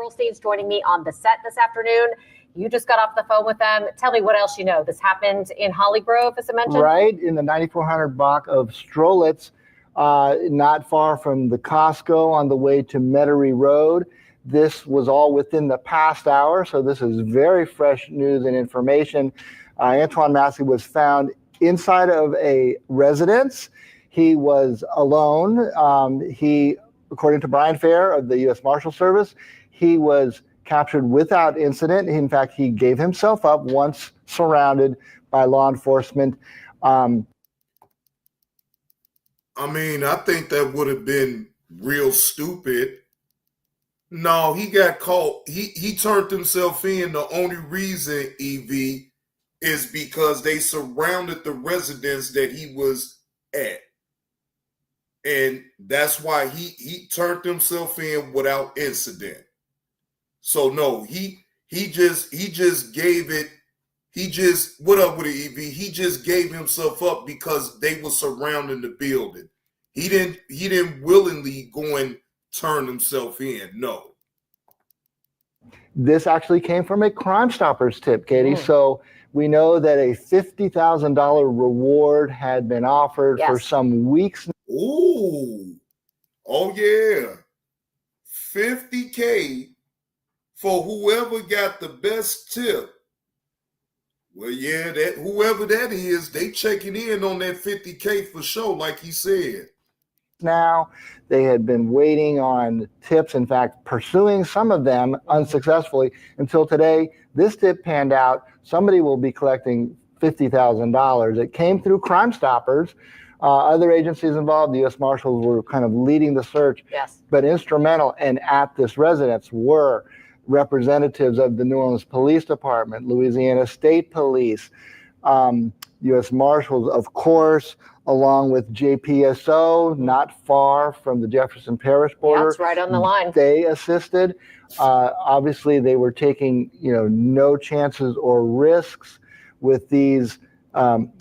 Perlstein's joining me on the set this afternoon. You just got off the phone with them. Tell me what else you know. This happened in Holly Grove, as I mentioned? Right, in the 9400 block of Strolitz, not far from the Costco on the way to Metairie Road. This was all within the past hour, so this is very fresh news and information. Antoine Massey was found inside of a residence. He was alone. According to Brian Fair of the U.S. Marshal Service, he was captured without incident. In fact, he gave himself up once surrounded by law enforcement. I think that would have been real stupid. No, he got caught. He turned himself in. The only reason, EV, is because they surrounded the residence that he was at. And that's why he turned himself in without incident. So no, he just gave it. What up with it, EV? He just gave himself up because they were surrounding the building. He didn't willingly go and turn himself in. No. This actually came from a Crime Stoppers tip, Katie. So we know that a $50,000 reward had been offered for some weeks. Ooh. Oh yeah. $50K for whoever got the best tip. Well, yeah, that whoever that is, they checking in on that $50K for sure, like he said. Now, they had been waiting on tips, in fact, pursuing some of them unsuccessfully until today. This tip panned out. Somebody will be collecting $50,000. It came through Crime Stoppers. Other agencies involved, the U.S. Marshals were kind of leading the search, but instrumental and at this residence were representatives of the New Orleans Police Department, Louisiana State Police, U.S. Marshals, of course, along with JPSO, not far from the Jefferson Parish border. That's right on the line. They assisted. Obviously, they were taking, no chances or risks with these.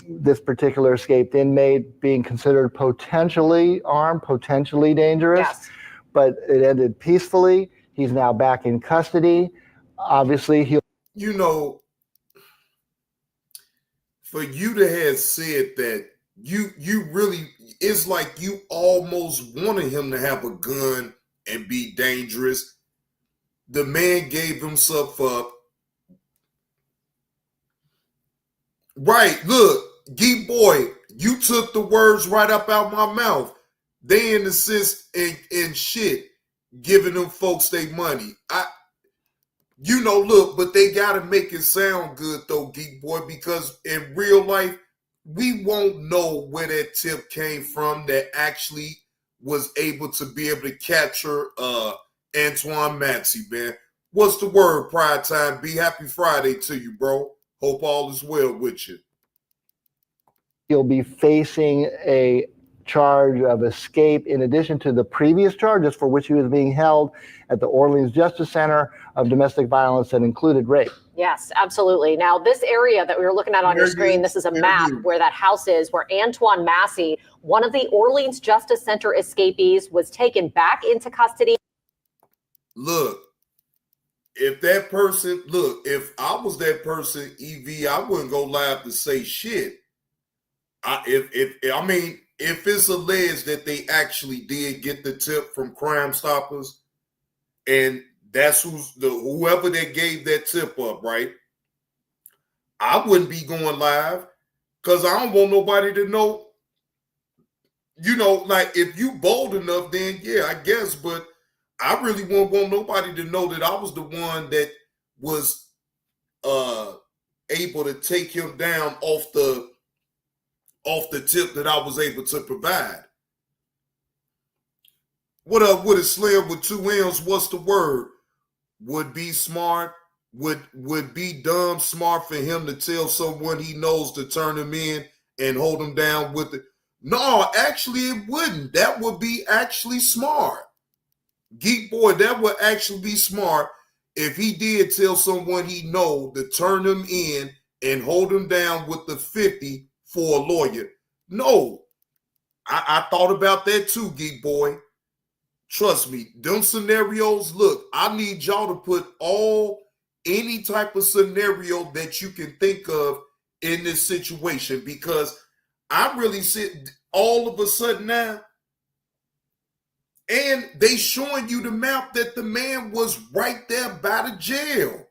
This particular escaped inmate being considered potentially armed, potentially dangerous, but it ended peacefully. He's now back in custody. Obviously, he'll. For you to have said that, you really, it's like you almost wanted him to have a gun and be dangerous. The man gave himself up. Right, look, Geek Boy, you took the words right up out my mouth. They insist and shit, giving them folks their money. Look, but they gotta make it sound good though, Geek Boy, because in real life, we won't know where that tip came from that actually was able to capture Antoine Massey, man. What's the word, Pride Time? Be happy Friday to you, bro. Hope all is well with you. He'll be facing a charge of escape in addition to the previous charges for which he was being held at the Orleans Justice Center of domestic violence that included rape. Yes, absolutely. Now, this area that we were looking at on your screen, this is a map where that house is, where Antoine Massey, one of the Orleans Justice Center escapees, was taken back into custody. Look, if I was that person, EV, I wouldn't go live to say shit. If it's alleged that they actually did get the tip from Crime Stoppers, and that's whoever that gave that tip up, right? I wouldn't be going live because I don't want nobody to know. Like if you bold enough, then yeah, I guess. But I really won't want nobody to know that I was the one that was able to take him down off the tip that I was able to provide. What up with a Slim with 2 M's? What's the word? Would be smart, would be dumb smart for him to tell someone he knows to turn him in and hold him down with it. No, actually it wouldn't. That would be actually smart. Geek Boy, that would actually be smart if he did tell someone he know to turn him in and hold him down with the 50 for a lawyer. No, I thought about that too, Geek Boy. Trust me, them scenarios, look, I need y'all to put any type of scenario that you can think of in this situation, because I really sit all of a sudden now, and they showing you the map that the man was right there by the jail.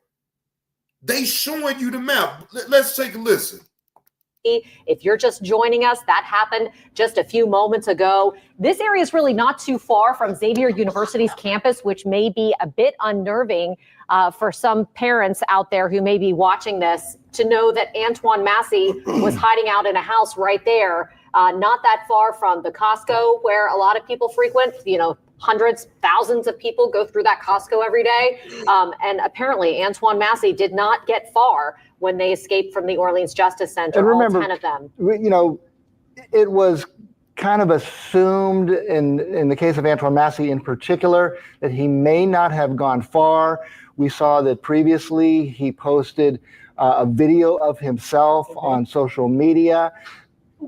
They showing you the map. Let's take a listen. If you're just joining us, that happened just a few moments ago. This area is really not too far from Xavier University's campus, which may be a bit unnerving for some parents out there who may be watching this, to know that Antoine Massey was hiding out in a house right there, not that far from the Costco where a lot of people frequent. You know, hundreds, thousands of people go through that Costco every day. And apparently Antoine Massey did not get far when they escaped from the Orleans Justice Center, and remember, all 10 of them. You know, it was kind of assumed in the case of Antoine Massey in particular that he may not have gone far. We saw that previously he posted a video of himself on social media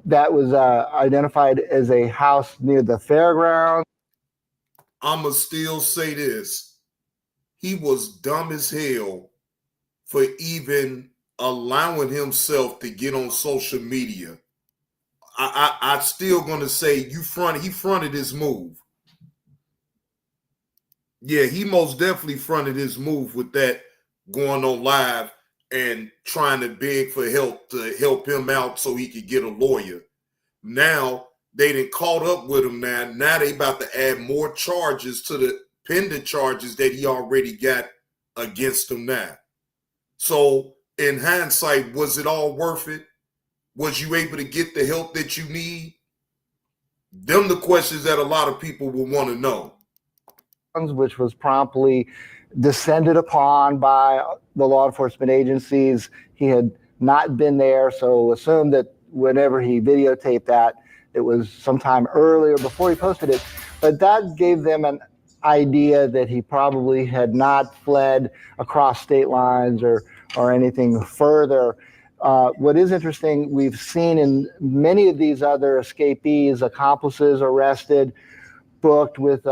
that was identified as a house near the fairgrounds. I'ma still say this. He was dumb as hell for even allowing himself to get on social media. I still gonna say he fronted his move. Yeah, he most definitely fronted his move with that, going on live and trying to beg for help to help him out so he could get a lawyer. Now they done caught up with him. Now they about to add more charges to the pending charges that he already got against him now. So in hindsight, was it all worth it? Was you able to get the help that you need? Them the questions that a lot of people will want to know. Which was promptly descended upon by the law enforcement agencies. He had not been there, so assumed that whenever he videotaped that, it was sometime earlier before he posted it. But that gave them an idea that he probably had not fled across state lines or anything further. What is interesting, we've seen in many of these other escapees, accomplices arrested, booked with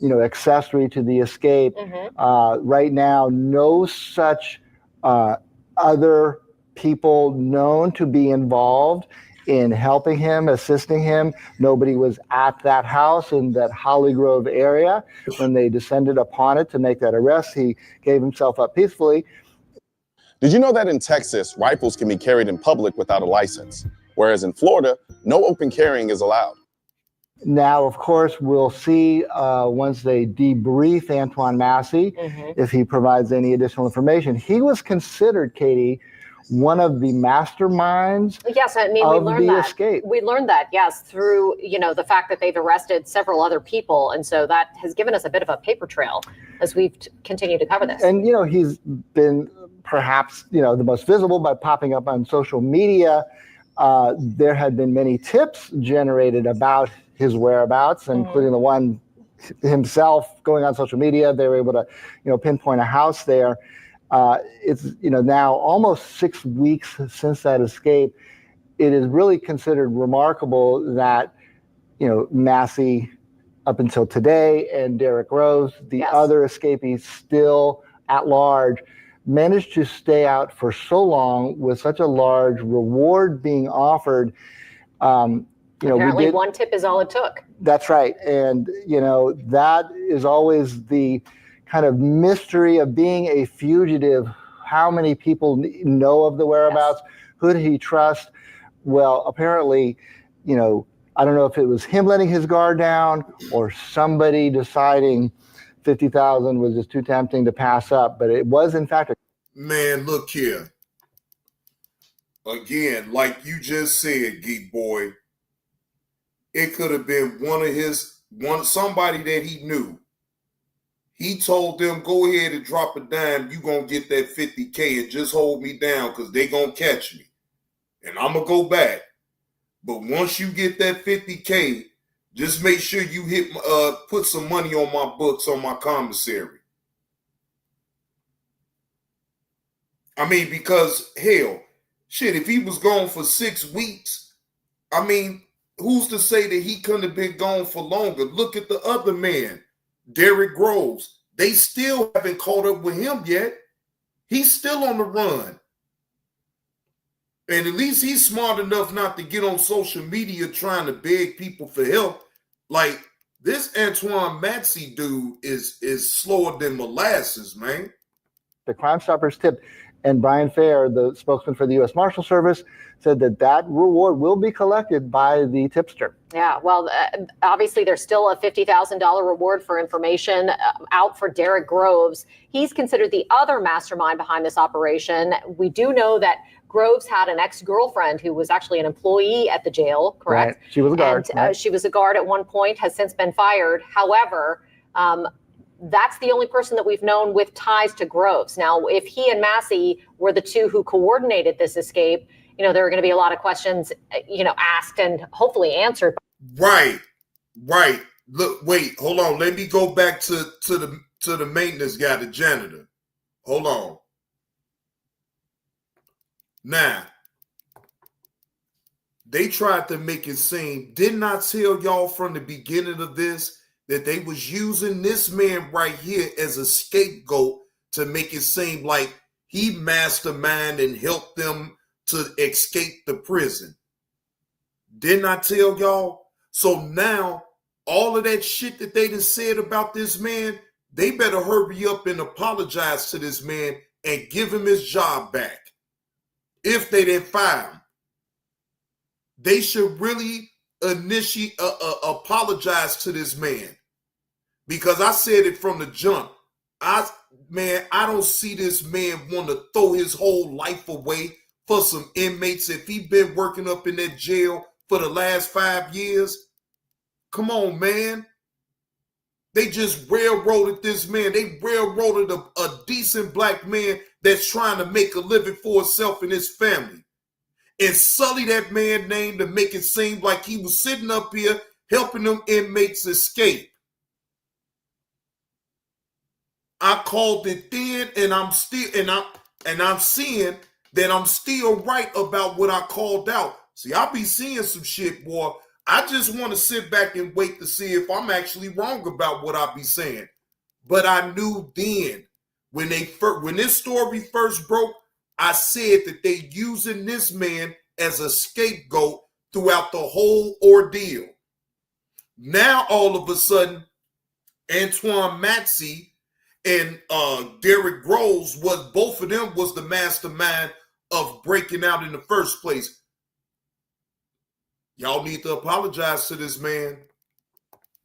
accessory to the escape. Right now, no such other people known to be involved in helping him, assisting him. Nobody was at that house in that Holly Grove area when they descended upon it to make that arrest. He gave himself up peacefully. Did you know that in Texas, rifles can be carried in public without a license, whereas in Florida, no open carrying is allowed? Now, of course, we'll see once they debrief Antoine Massey if he provides any additional information. He was considered, Katie, one of the masterminds. Yes, I mean, we learned that. Escape. We learned that, yes, through the fact that they've arrested several other people, and so that has given us a bit of a paper trail as we've continued to cover this. And he's been perhaps the most visible by popping up on social media. There had been many tips generated about his whereabouts, including the one himself going on social media. They were able to pinpoint a house there. It's now almost 6 weeks since that escape. It is really considered remarkable that Massey up until today and Derrick Rose, the other escapees still at large, managed to stay out for so long with such a large reward being offered. Apparently one tip is all it took. That's right. And, that is always the kind of mystery of being a fugitive. How many people know of the whereabouts? Who did he trust? Well, apparently, I don't know if it was him letting his guard down or somebody deciding 50,000 was just too tempting to pass up. But it was, in fact, man, look here. Again, like you just said, Geek Boy, it could have been somebody that he knew. He told them, go ahead and drop a dime. You going to get that 50K and just hold me down because they going to catch me. And I'm going to go back. But once you get that 50K, just make sure you put some money on my books, on my commissary. I mean, because hell, shit, if he was gone for 6 weeks, I mean, who's to say that he couldn't have been gone for longer? Look at the other man, Derrick Groves. They still haven't caught up with him yet. He's still on the run. And at least he's smart enough not to get on social media trying to beg people for help. Like, this Antoine Massey dude is slower than molasses, man. The Crime Stoppers tip, and Brian Fair, the spokesman for the U.S. Marshal Service, said that reward will be collected by the tipster. Yeah, well, obviously there's still a $50,000 reward for information out for Derrick Groves. He's considered the other mastermind behind this operation. We do know that Groves had an ex-girlfriend who was actually an employee at the jail, correct? Right. She was a guard. And right. she was a guard at one point, has since been fired. However, that's the only person that we've known with ties to Groves. Now, if he and Massey were the two who coordinated this escape, there are going to be a lot of questions, asked and hopefully answered. Right. Look, wait, hold on. Let me go back to the maintenance guy, the janitor. Hold on. Now, they tried to make it seem, didn't I tell y'all from the beginning of this that they was using this man right here as a scapegoat to make it seem like he masterminded and helped them to escape the prison? Didn't I tell y'all? So now, all of that shit that they done said about this man, they better hurry up and apologize to this man and give him his job back. If they didn't fire him, they should really apologize to this man. Because I said it from the jump. I don't see this man want to throw his whole life away for some inmates. If he been working up in that jail for the last 5 years, come on, man. They just railroaded this man. They railroaded a decent black man that's trying to make a living for himself and his family, and sully that man's name to make it seem like he was sitting up here helping them inmates escape. I called it then, and I'm seeing that I'm still right about what I called out. See, I be seeing some shit, boy. I just want to sit back and wait to see if I'm actually wrong about what I be saying. But I knew then, when this story first broke, I said that they using this man as a scapegoat throughout the whole ordeal. Now, all of a sudden, Antoine Massey and Derrick Groves, both of them was the mastermind of breaking out in the first place. Y'all need to apologize to this man.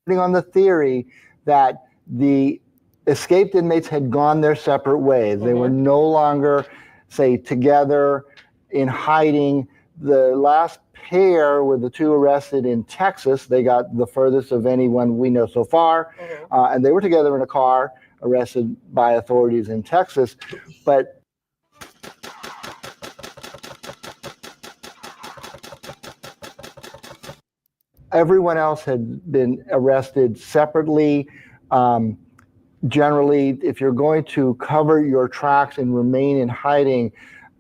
On the theory that the escaped inmates had gone their separate ways. They were no longer, say, together in hiding. The last pair were the two arrested in Texas. They got the furthest of anyone we know so far. And they were together in a car, arrested by authorities in Texas. But everyone else had been arrested separately. Generally, if you're going to cover your tracks and remain in hiding,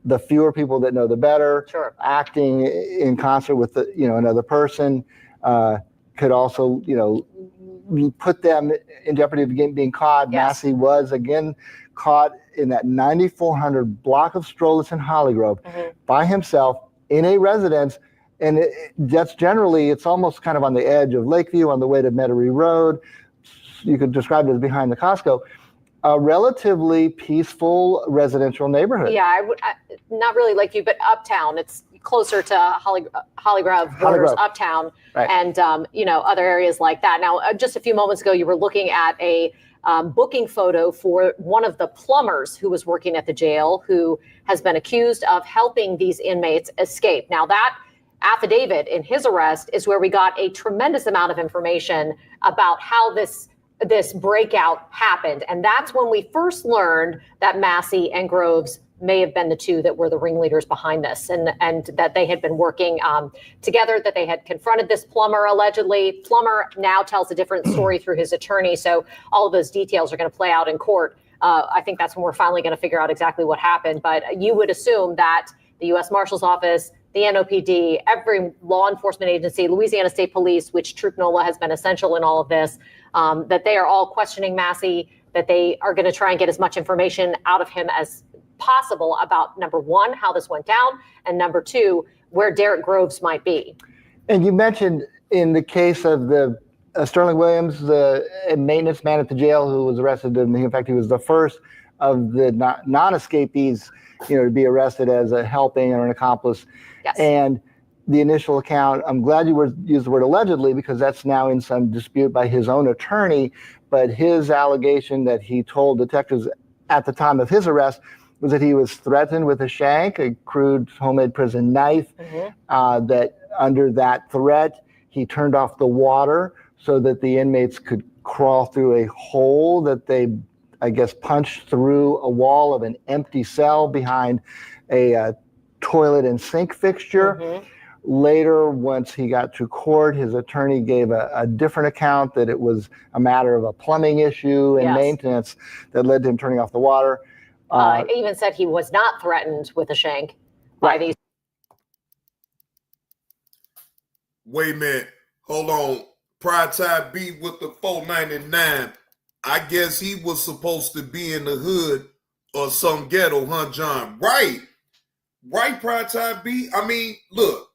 the fewer people that know, the better. Sure. Acting in concert with another person could also put them in jeopardy of being caught. Yes. Massey was again caught in that 9400 block of Strollitz in Hollygrove by himself in a residence. And that's generally, it's almost kind of on the edge of Lakeview on the way to Metairie Road. You could describe it as behind the Costco. A relatively peaceful residential neighborhood. Yeah, not really Lakeview, but uptown. It's closer to Hollygrove, borders uptown, right. And other areas like that. Now, just a few moments ago, you were looking at a booking photo for one of the plumbers who was working at the jail, who has been accused of helping these inmates escape. Now, that affidavit in his arrest is where we got a tremendous amount of information about how this breakout happened. And that's when we first learned that Massey and Groves may have been the two that were the ringleaders behind this, and that they had been working together, that they had confronted this plumber allegedly. Plumber now tells a different story through his attorney. So all of those details are going to play out in court. I think that's when we're finally going to figure out exactly what happened. But you would assume that the U.S. Marshal's Office, the NOPD, every law enforcement agency, Louisiana State Police, which Troop NOLA has been essential in all of this, that they are all questioning Massey, that they are going to try and get as much information out of him as possible about, number one, how this went down, and number two, where Derek Groves might be. And you mentioned in the case of the Sterling Williams, the maintenance man at the jail who was arrested, and in fact, he was the first of the non-escapees, to be arrested as a helping or an accomplice. Yes. And the initial account, I'm glad you used the word allegedly, because that's now in some dispute by his own attorney. But his allegation that he told detectives at the time of his arrest was that he was threatened with a shank, a crude homemade prison knife, that under that threat, he turned off the water so that the inmates could crawl through a hole that they, I guess, punched through a wall of an empty cell behind a toilet and sink fixture. Later, once he got to court, his attorney gave a different account, that it was a matter of a plumbing issue and maintenance that led to him turning off the water. Even said he was not threatened with a shank by these. Wait a minute. Hold on. Pride Tide B with the 499. I guess he was supposed to be in the hood or some ghetto, huh, John? Right. Right, Pride Tide B. I mean, look.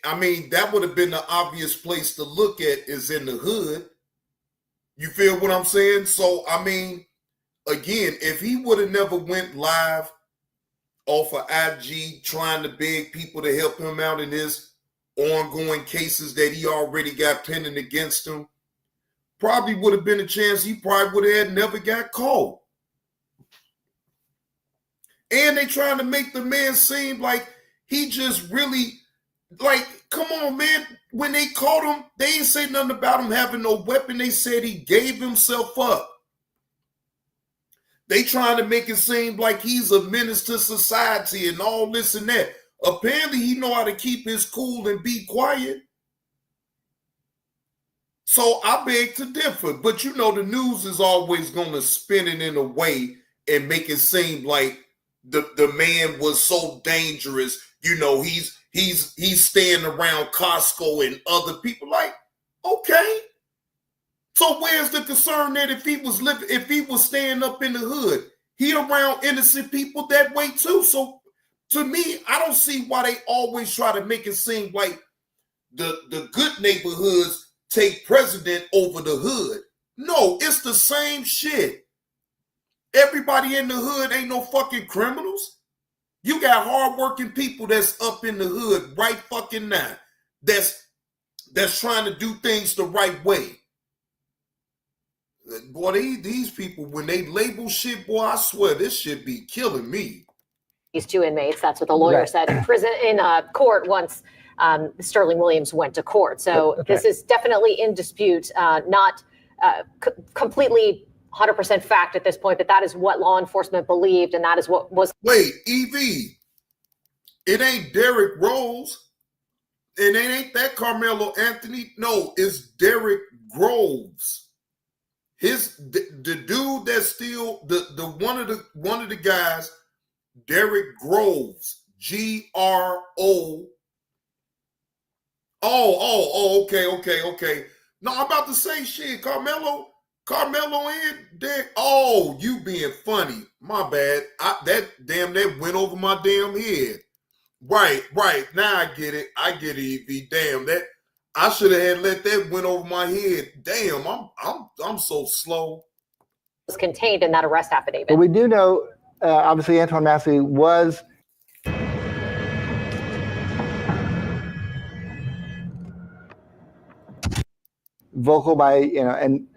I mean, that would have been the obvious place to look at, is in the hood. You feel what I'm saying? So, I mean, again, if he would have never went live off of IG trying to beg people to help him out in his ongoing cases that he already got pending against him, probably would have been a chance he probably would have never got caught. And they trying to make the man seem like he just really, like, come on, man. When they caught him, they ain't say nothing about him having no weapon. They said he gave himself up. They trying to make it seem like he's a menace to society and all this and that. Apparently, he know how to keep his cool and be quiet. So I beg to differ. But the news is always going to spin it in a way and make it seem like the man was so dangerous. He's staying around Costco and other people. Like, okay. So where's the concern that if he was staying up in the hood, he around innocent people that way too? So to me, I don't see why they always try to make it seem like the good neighborhoods take precedent over the hood. No, it's the same shit. Everybody in the hood ain't no fucking criminals. You got hardworking people that's up in the hood right fucking now. That's trying to do things the right way. Boy, these people, when they label shit, boy, I swear this shit be killing me. These two inmates, that's what the lawyer said in court once Sterling Williams went to court. So this is definitely in dispute, not completely 100% fact at this point, but that is what law enforcement believed, and that is what was. Wait, EV, it ain't Derek Rose, and it ain't that Carmelo Anthony. No, it's Derek Groves. The dude that's still the one of the guys, Derek Groves, G-R-O. Oh, okay. No, I'm about to say shit. Carmelo and Derek. Oh, you being funny. My bad. That went over my damn head. Right. Now I get it, EV. Damn, that I should have had let that went over my head. Damn, I'm so slow. Was contained in that arrest affidavit. But we do know, obviously, Antoine Massey was vocal by, and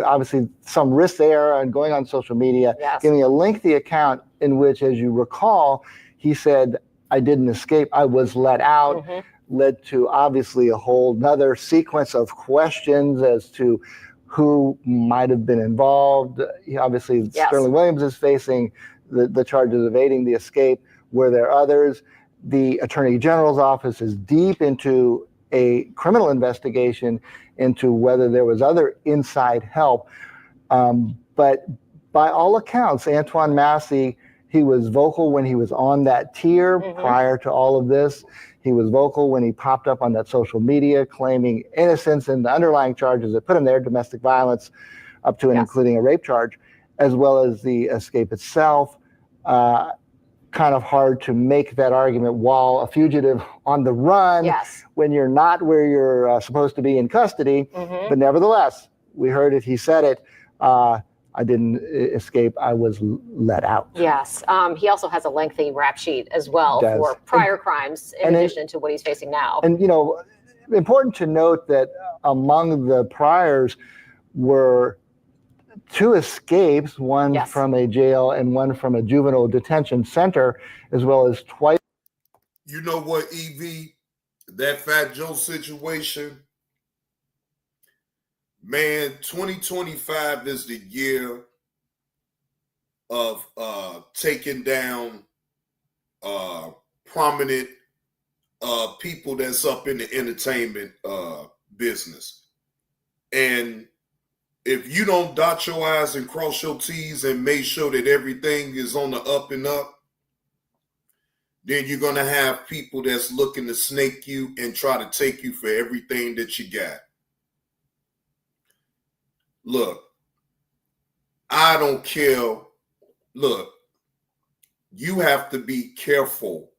obviously some risk there, and going on social media, giving a lengthy account in which, as you recall, he said, I didn't escape, I was let out. Led to obviously a whole nother sequence of questions as to who might have been involved. Obviously, Sterling Williams is facing the charges of aiding the escape. Were there others? The Attorney General's office is deep into a criminal investigation into whether there was other inside help. But by all accounts, Antoine Massey He was vocal when he was on that tier prior to all of this. He was vocal when he popped up on that social media claiming innocence in the underlying charges that put him there, domestic violence, up to and including a rape charge, as well as the escape itself. Kind of hard to make that argument while a fugitive on the run when you're not where you're supposed to be in custody. But nevertheless, we heard it, he said it. I didn't escape, I was let out. Yes. He also has a lengthy rap sheet as well for prior crimes in addition to what he's facing now. And, important to note that among the priors were 2 escapes, one from a jail and one from a juvenile detention center, as well as twice. You know what, EV? That Fat Joe situation, man, 2025 is the year of taking down prominent people that's up in the entertainment business. And if you don't dot your I's and cross your T's and make sure that everything is on the up and up, then you're going to have people that's looking to snake you and try to take you for everything that you got. Look, I don't care. Look, you have to be careful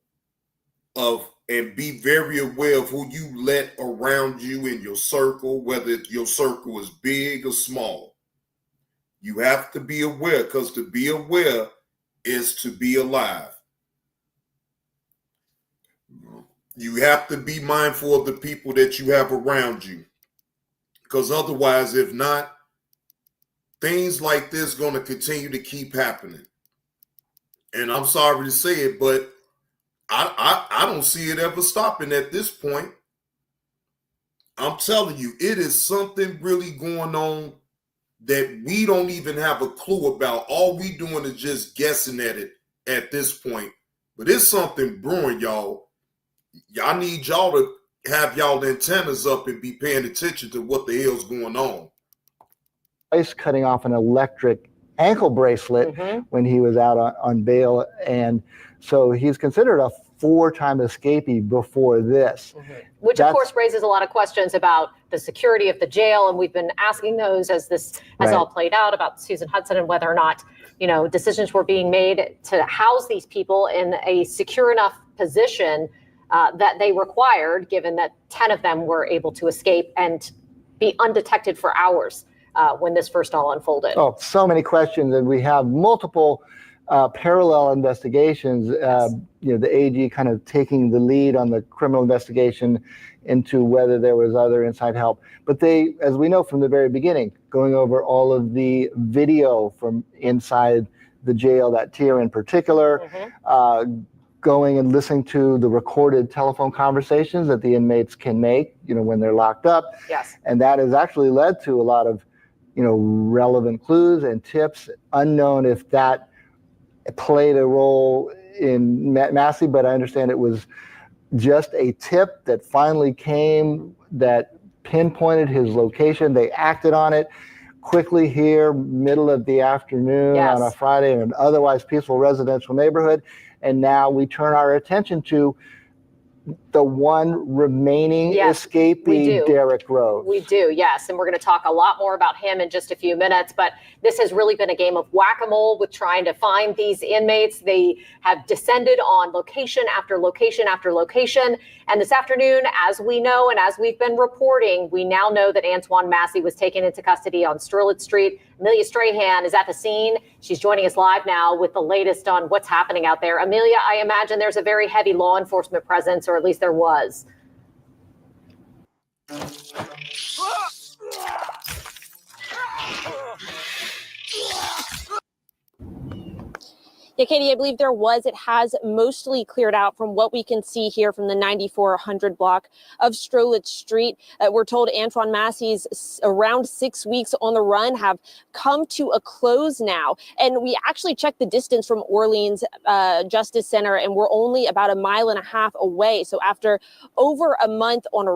of and be very aware of who you let around you in your circle, whether your circle is big or small. You have to be aware, because to be aware is to be alive. You have to be mindful of the people that you have around you, because otherwise, if not, things like this are going to continue to keep happening. And I'm sorry to say it, but I don't see it ever stopping at this point. I'm telling you, it is something really going on that we don't even have a clue about. All we doing is just guessing at it at this point. But it's something brewing, y'all. Y'all need y'all to have y'all antennas up and be paying attention to what the hell's going on. Ice cutting off an electric ankle bracelet when he was out on bail. And so he's considered a 4-time escapee before this. Which, of course, raises a lot of questions about the security of the jail. And we've been asking those as this has all played out about Susan Hudson and whether or not, decisions were being made to house these people in a secure enough position that they required, given that 10 of them were able to escape and be undetected for hours when this first all unfolded. Oh, so many questions. And we have multiple parallel investigations, the AG kind of taking the lead on the criminal investigation into whether there was other inside help. But they, as we know from the very beginning, going over all of the video from inside the jail, that tier in particular, going and listening to the recorded telephone conversations that the inmates can make, when they're locked up. And that has actually led to a lot of, relevant clues and tips, unknown if that played a role in Massey, but I understand it was just a tip that finally came that pinpointed his location. They acted on it quickly here, middle of the afternoon on a Friday in an otherwise peaceful residential neighborhood. And now we turn our attention to the one remaining escapee, Derrick Rose. We do, yes. And we're going to talk a lot more about him in just a few minutes. But this has really been a game of whack-a-mole with trying to find these inmates. They have descended on location after location after location. And this afternoon, as we know and as we've been reporting, we now know that Antoine Massey was taken into custody on Strelitz Street. Amelia Strahan is at the scene. She's joining us live now with the latest on what's happening out there. Amelia, I imagine there's a very heavy law enforcement presence, or at least there was. Yeah, Katie, I believe there was. It has mostly cleared out from what we can see here from the 9400 block of Strelitz Street. We're told Antoine Massey's around 6 weeks on the run have come to a close now. And we actually checked the distance from Orleans Justice Center, and we're only about 1.5 miles away. So after over a month on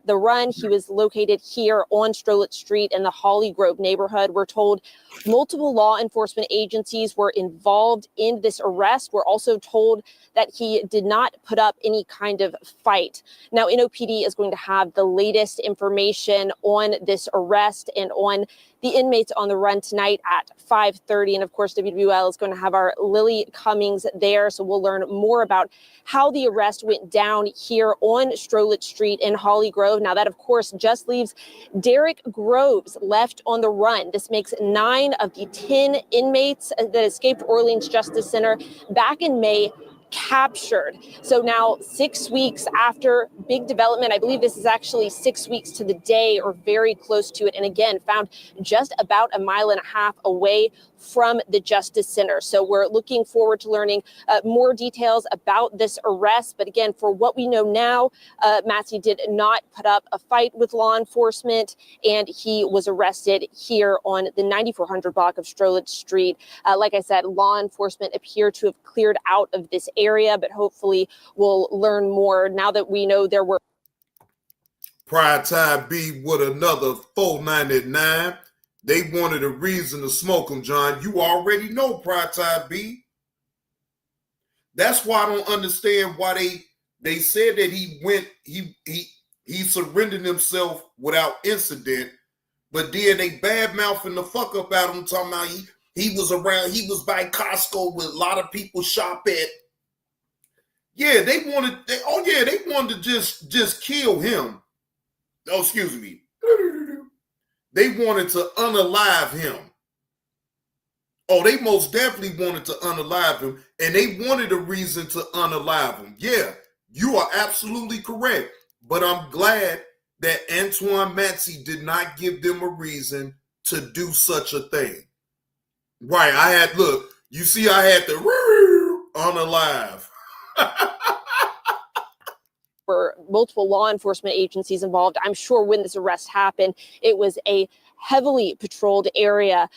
the run, he was located here on Strelitz Street in the Holly Grove neighborhood. We're told multiple law enforcement agencies were involved in behind this arrest. We're also told that he did not put up any kind of fight. Now, NOPD is going to have the latest information on this arrest and on the inmates on the run tonight at 5:30. And of course, WWL is going to have our Lily Cummings there. So we'll learn more about how the arrest went down here on Strolich Street in Holly Grove. Now, that, of course, just leaves Derek Groves left on the run. This makes 9 of the 10 inmates that escaped Orleans Justice Center back in May captured. So now 6 weeks after big development, I believe this is actually 6 weeks to the day or very close to it. And again, found just about a mile and a half away from the Justice Center. So we're looking forward to learning more details about this arrest. But again, for what we know now, Massey did not put up a fight with law enforcement, and he was arrested here on the 9400 block of Strolich Street. Like I said, law enforcement appear to have cleared out of this area, but hopefully we'll learn more now that we know there were. Prime Time B with another $4.99. They wanted a reason to smoke them, John. You already know Prime Time B. That's why I don't understand why they said that he surrendered himself without incident, but then they bad mouthing the fuck up out of him, talking about he was around, he was by Costco with a lot of people shop at. Yeah, they wanted to just kill him. Oh, excuse me. They wanted to unalive him. Oh, they most definitely wanted to unalive him, and they wanted a reason to unalive him. Yeah, you are absolutely correct. But I'm glad that Antoine Massey did not give them a reason to do such a thing. Right, I had the unalive. Were multiple law enforcement agencies involved. I'm sure when this arrest happened, it was a heavily patrolled area.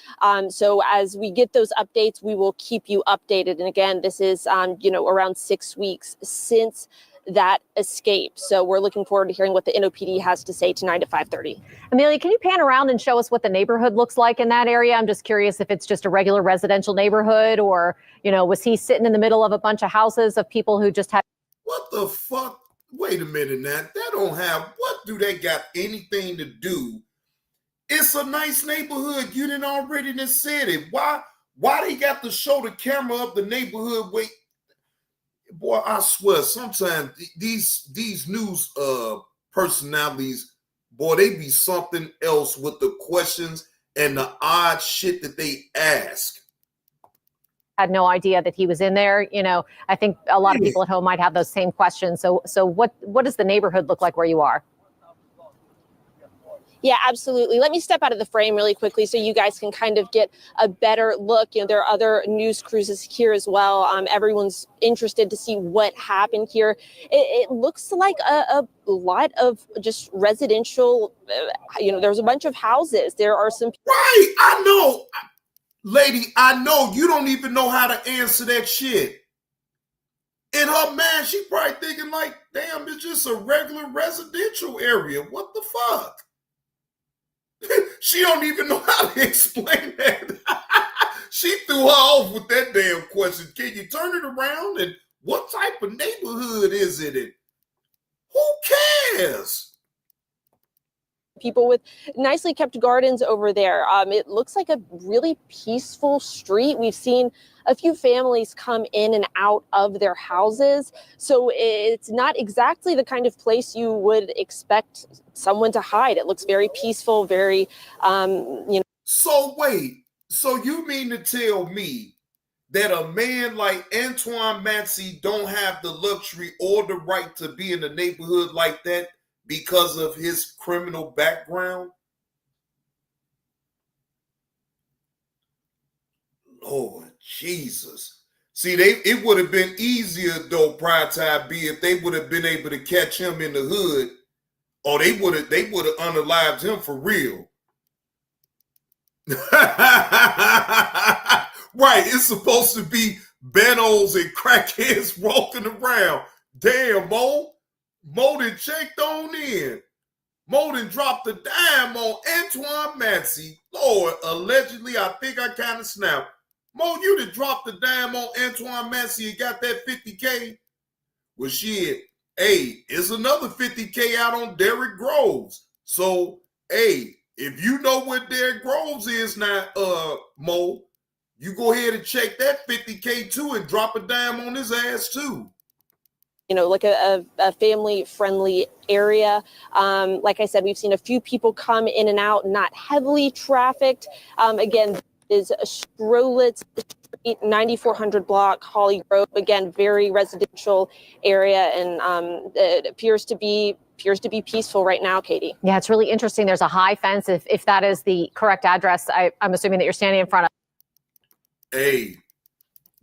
So as we get those updates, we will keep you updated. And again, this is, around 6 weeks since that escape. So we're looking forward to hearing what the NOPD has to say tonight at 5:30. Amelia, can you pan around and show us what the neighborhood looks like in that area? I'm just curious if it's just a regular residential neighborhood or, was he sitting in the middle of a bunch of houses of people who just had. What the fuck? Wait a minute now. That don't have, what do they got anything to do? It's a nice neighborhood. You didn't already said it. Why they got to show the camera up the neighborhood? Wait, boy, I swear, sometimes these news personalities, boy, they be something else with the questions and the odd shit that they ask. Had no idea that he was in there. I think a lot of people at home might have those same questions. So what does the neighborhood look like where you are? Yeah, absolutely. Let me step out of the frame really quickly so you guys can kind of get a better look. There are other news crews here as well. Everyone's interested to see what happened here. It looks like a lot of just residential, there's a bunch of houses. There are some. Right, I know. Lady, I know you don't even know how to answer that shit. In her mind, she probably thinking like, damn, it's just a regular residential area. What the fuck? She don't even know how to explain that. She threw her off with that damn question. Can you turn it around? And what type of neighborhood is it in? Who cares? People with nicely kept gardens over there. It looks like a really peaceful street. We've seen a few families come in and out of their houses. So it's not exactly the kind of place you would expect someone to hide. It looks very peaceful, very, So wait, so you mean to tell me that a man like Antoine Massey don't have the luxury or the right to be in a neighborhood like that because of his criminal background? Lord Jesus. See, it would have been easier though, Prime Time B, if they would have been able to catch him in the hood, or they would have unalived him for real. Right, it's supposed to be Benos and crackheads walking around. Damn, Mo done checked on in. Mo done dropped the dime on Antoine Massey. Lord, allegedly, I think I kind of snapped. Mo, you done dropped the dime on Antoine Massey and got that 50K. Well, shit, hey, it's another 50K out on Derrick Groves. So, hey, if you know what Derrick Groves is now, Mo, you go ahead and check that 50K too and drop a dime on his ass too. You know, like a family-friendly area. Like I said, we've seen a few people come in and out, not heavily trafficked. Again, is Strolitz Street, 9400 block, Holly Grove. Again, very residential area, and it appears to be peaceful right now, Katie. Yeah, it's really interesting. There's a high fence. If that is the correct address, I'm assuming that you're standing in front of. Hey,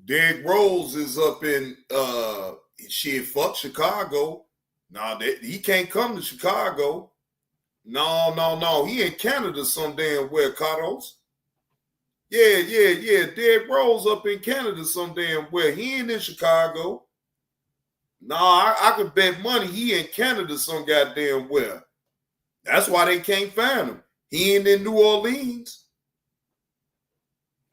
Derrick Rose is up in shit, fuck Chicago. Nah, he can't come to Chicago. No. He in Canada some damn where, Carlos. Yeah. Derrick Rose up in Canada some damn where. He ain't in Chicago. Nah, I could bet money he in Canada some goddamn where. That's why they can't find him. He ain't in New Orleans.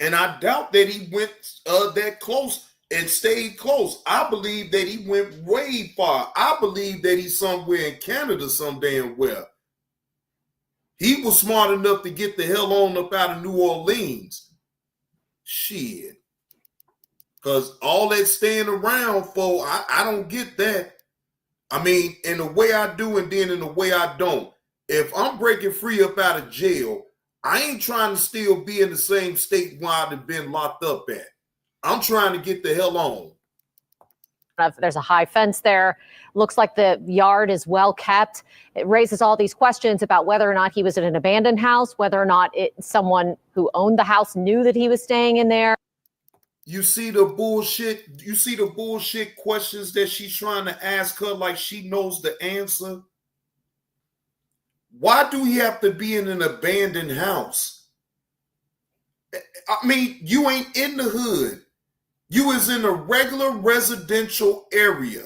And I doubt that he went that close and stayed close. I believe that he went way far. I believe that he's somewhere in Canada some damn where. He was smart enough to get the hell on up out of New Orleans. Shit. Because all that staying around for, I don't get that. I mean, in the way I do and then in the way I don't. If I'm breaking free up out of jail, I ain't trying to still be in the same state where I've been locked up at. I'm trying to get the hell on. There's a high fence there. Looks like the yard is well kept. It raises all these questions about whether or not he was in an abandoned house, whether or not someone who owned the house knew that he was staying in there. You see the bullshit? You see the bullshit questions that she's trying to ask her like she knows the answer? Why do he have to be in an abandoned house? I mean, you ain't in the hood. You is in a regular residential area.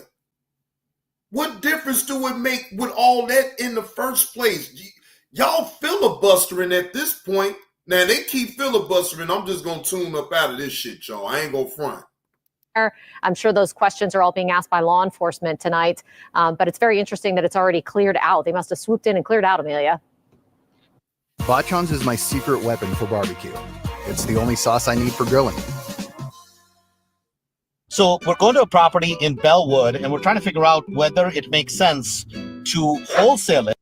What difference do it make with all that in the first place? Y'all filibustering at this point. Now, they keep filibustering. I'm just going to tune up out of this shit, y'all. I ain't going to front. I'm sure those questions are all being asked by law enforcement tonight, but it's very interesting that it's already cleared out. They must have swooped in and cleared out, Amelia. Bachans is my secret weapon for barbecue. It's the only sauce I need for grilling. So we're going to a property in Bellwood, and we're trying to figure out whether it makes sense to wholesale it.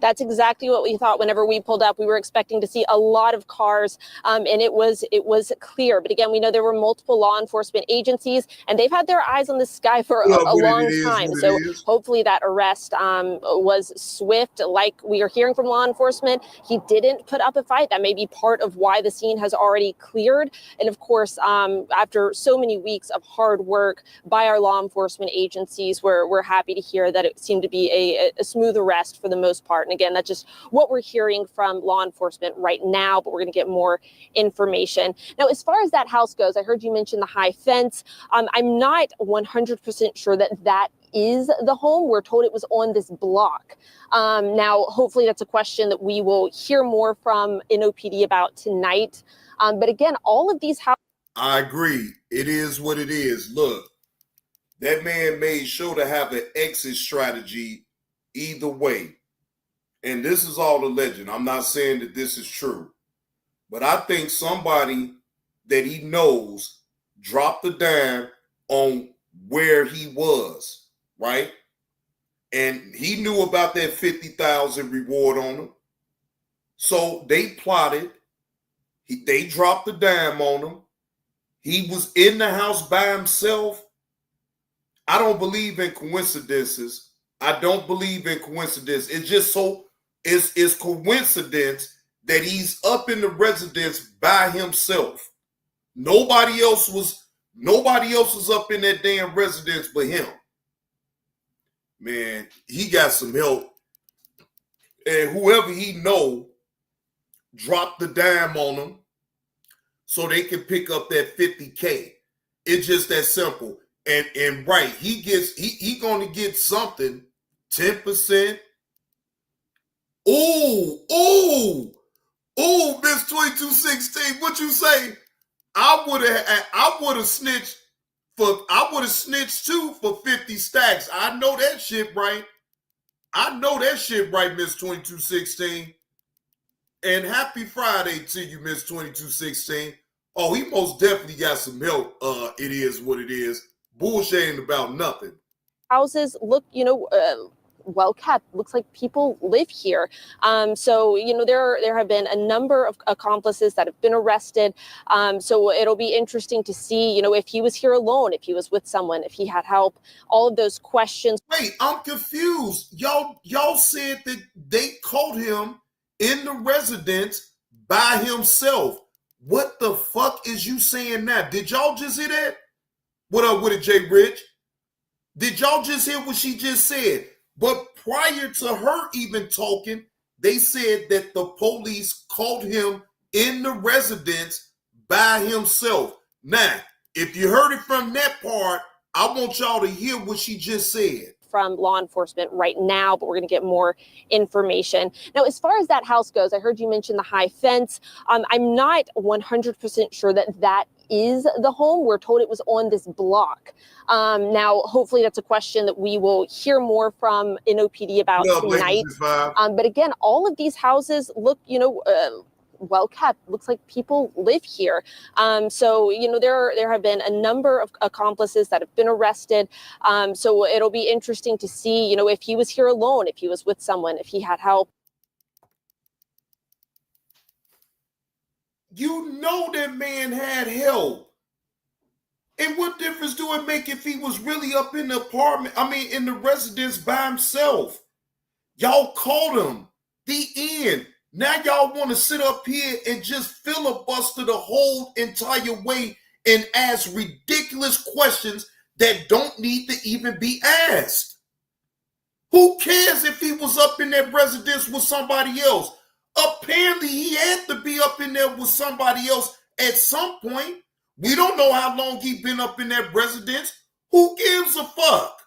That's exactly what we thought whenever we pulled up. We were expecting to see a lot of cars, and it was clear. But again, we know there were multiple law enforcement agencies, and they've had their eyes on this guy for a long time. So hopefully that arrest was swift. Like we are hearing from law enforcement, he didn't put up a fight. That may be part of why the scene has already cleared. And of course, after so many weeks of hard work by our law enforcement agencies, we're happy to hear that it seemed to be a smooth arrest for the most part. And again, that's just what we're hearing from law enforcement right now, but we're going to get more information. Now, as far as that house goes, I heard you mention the high fence. I'm not 100% sure that is the home. We're told it was on this block. Now, hopefully that's a question that we will hear more from NOPD about tonight. But again, all of these houses. I agree. It is what it is. Look, that man made sure to have an exit strategy either way. And this is all a legend. I'm not saying that this is true. But I think somebody that he knows dropped the dime on where he was, right? And he knew about that 50,000 reward on him. So they plotted. They dropped the dime on him. He was in the house by himself. I don't believe in coincidences. I don't believe in coincidence. It's just so it's coincidence that he's up in the residence by himself. Nobody else was up in that damn residence but him. Man, he got some help. And whoever he know dropped the dime on him so they can pick up that 50K. It's just that simple. And right, he gonna get something, 10%. Ooh, Miss 2216, what you say? I would have snitched too for 50 stacks. I know that shit right. Miss 2216. And happy Friday to you, Miss 2216. Oh, he most definitely got some help. It is what it is. Bullshit ain't about nothing. Houses look, well kept. Looks like people live here. So there have been a number of accomplices that have been arrested. So it'll be interesting to see, if he was here alone, if he was with someone, if he had help. All of those questions. Wait, I'm confused. Y'all said that they caught him in the residence by himself. What the fuck is you saying now? Did y'all just hear that? What up with it, Jay Rich? Did y'all just hear what she just said? But prior to her even talking, they said that the police caught him in the residence by himself. Now, if you heard it from that part, I want y'all to hear what she just said. From law enforcement right now, but we're going to get more information. Now, as far as that house goes, I heard you mention the high fence. I'm not 100% sure that is the home. We're told it was on this block. Now, hopefully that's a question that we will hear more from NOPD about tonight. But again, all of these houses look, well kept. Looks like people live here. So there have been a number of accomplices that have been arrested. So it'll be interesting to see, if he was here alone, if he was with someone, if he had help. You know that man had help. And what difference do it make if he was really up in the apartment? In the residence by himself. Y'all caught him. The end. Now y'all want to sit up here and just filibuster the whole entire way and ask ridiculous questions that don't need to even be asked. Who cares if he was up in that residence with somebody else? Apparently he had to be up in there with somebody else at some point. We don't know how long he's been up in that residence. Who gives a fuck?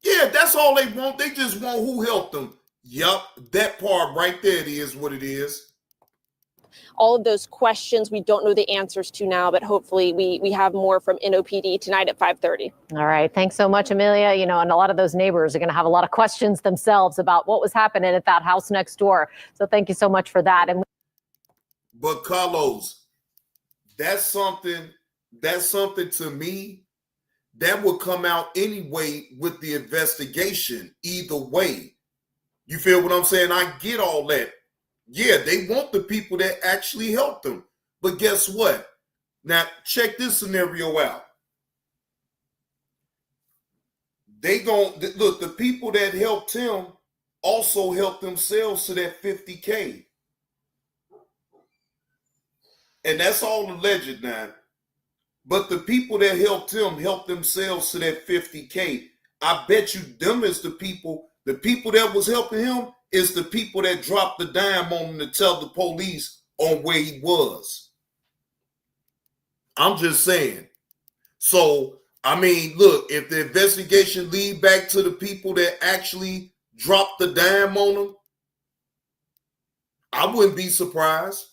Yeah, that's all they want. They just want who helped them. Yup, that part right there, it is what it is. All of those questions we don't know the answers to now, but hopefully we have more from NOPD tonight at 5:30. All right. Thanks so much, Amelia. And a lot of those neighbors are going to have a lot of questions themselves about what was happening at that house next door. So thank you so much for that. But Carlos, that's something to me that would come out anyway with the investigation either way. You feel what I'm saying? I get all that. Yeah, they want the people that actually helped them. But guess what? Now, check this scenario out. Look, the people that helped him also helped themselves to that $50K. And that's all alleged now. But the people that helped him helped themselves to that $50K. I bet you them is the people that was helping him is the people that dropped the dime on him to tell the police on where he was. I'm just saying. So, look, if the investigation lead back to the people that actually dropped the dime on him, I wouldn't be surprised.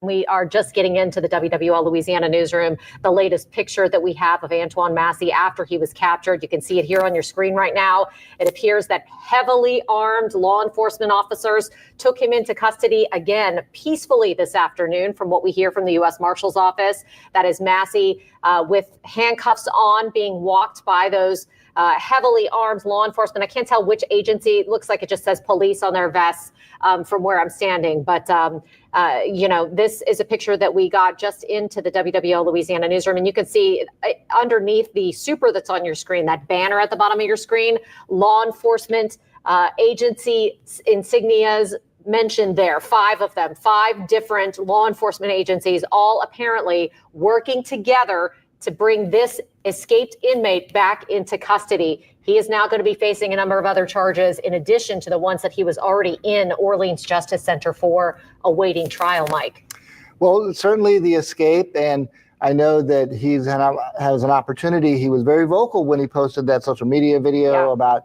We are just getting into the WWL Louisiana newsroom. The latest picture that we have of Antoine Massey after he was captured. You can see it here on your screen right now. It appears that heavily armed law enforcement officers took him into custody again peacefully this afternoon, from what we hear from the U.S. Marshal's office. That is Massey with handcuffs on, being walked by those heavily armed law enforcement. I can't tell which agency. It looks like it just says police on their vests from where I'm standing. But, this is a picture that we got just into the WWL Louisiana newsroom. And you can see underneath the super that's on your screen, that banner at the bottom of your screen, law enforcement agency insignias mentioned there, 5 of them, 5 different law enforcement agencies, all apparently working together to bring this escaped inmate back into custody. He is now going to be facing a number of other charges in addition to the ones that he was already in Orleans Justice Center for, awaiting trial, Mike. Well, certainly the escape, and I know that has an opportunity. He was very vocal when he posted that social media video about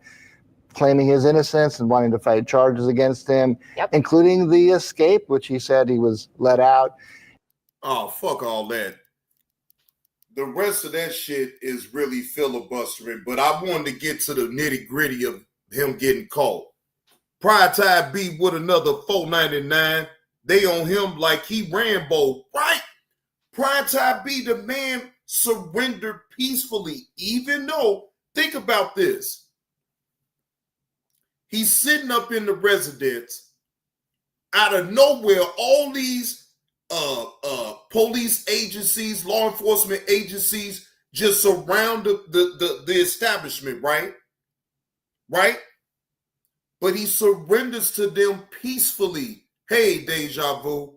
claiming his innocence and wanting to fight charges against him, Yep. including the escape, which he said he was let out. Oh, fuck all that. The rest of that shit is really filibustering, but I wanted to get to the nitty gritty of him getting caught. Prior Tide B with another $4.99. They on him like he Rambo, right? Prior Tide B, the man surrendered peacefully, even though, think about this. He's sitting up in the residence. Out of nowhere, all these police agencies, law enforcement agencies just surround the establishment, right? Right? But he surrenders to them peacefully. Hey, deja vu.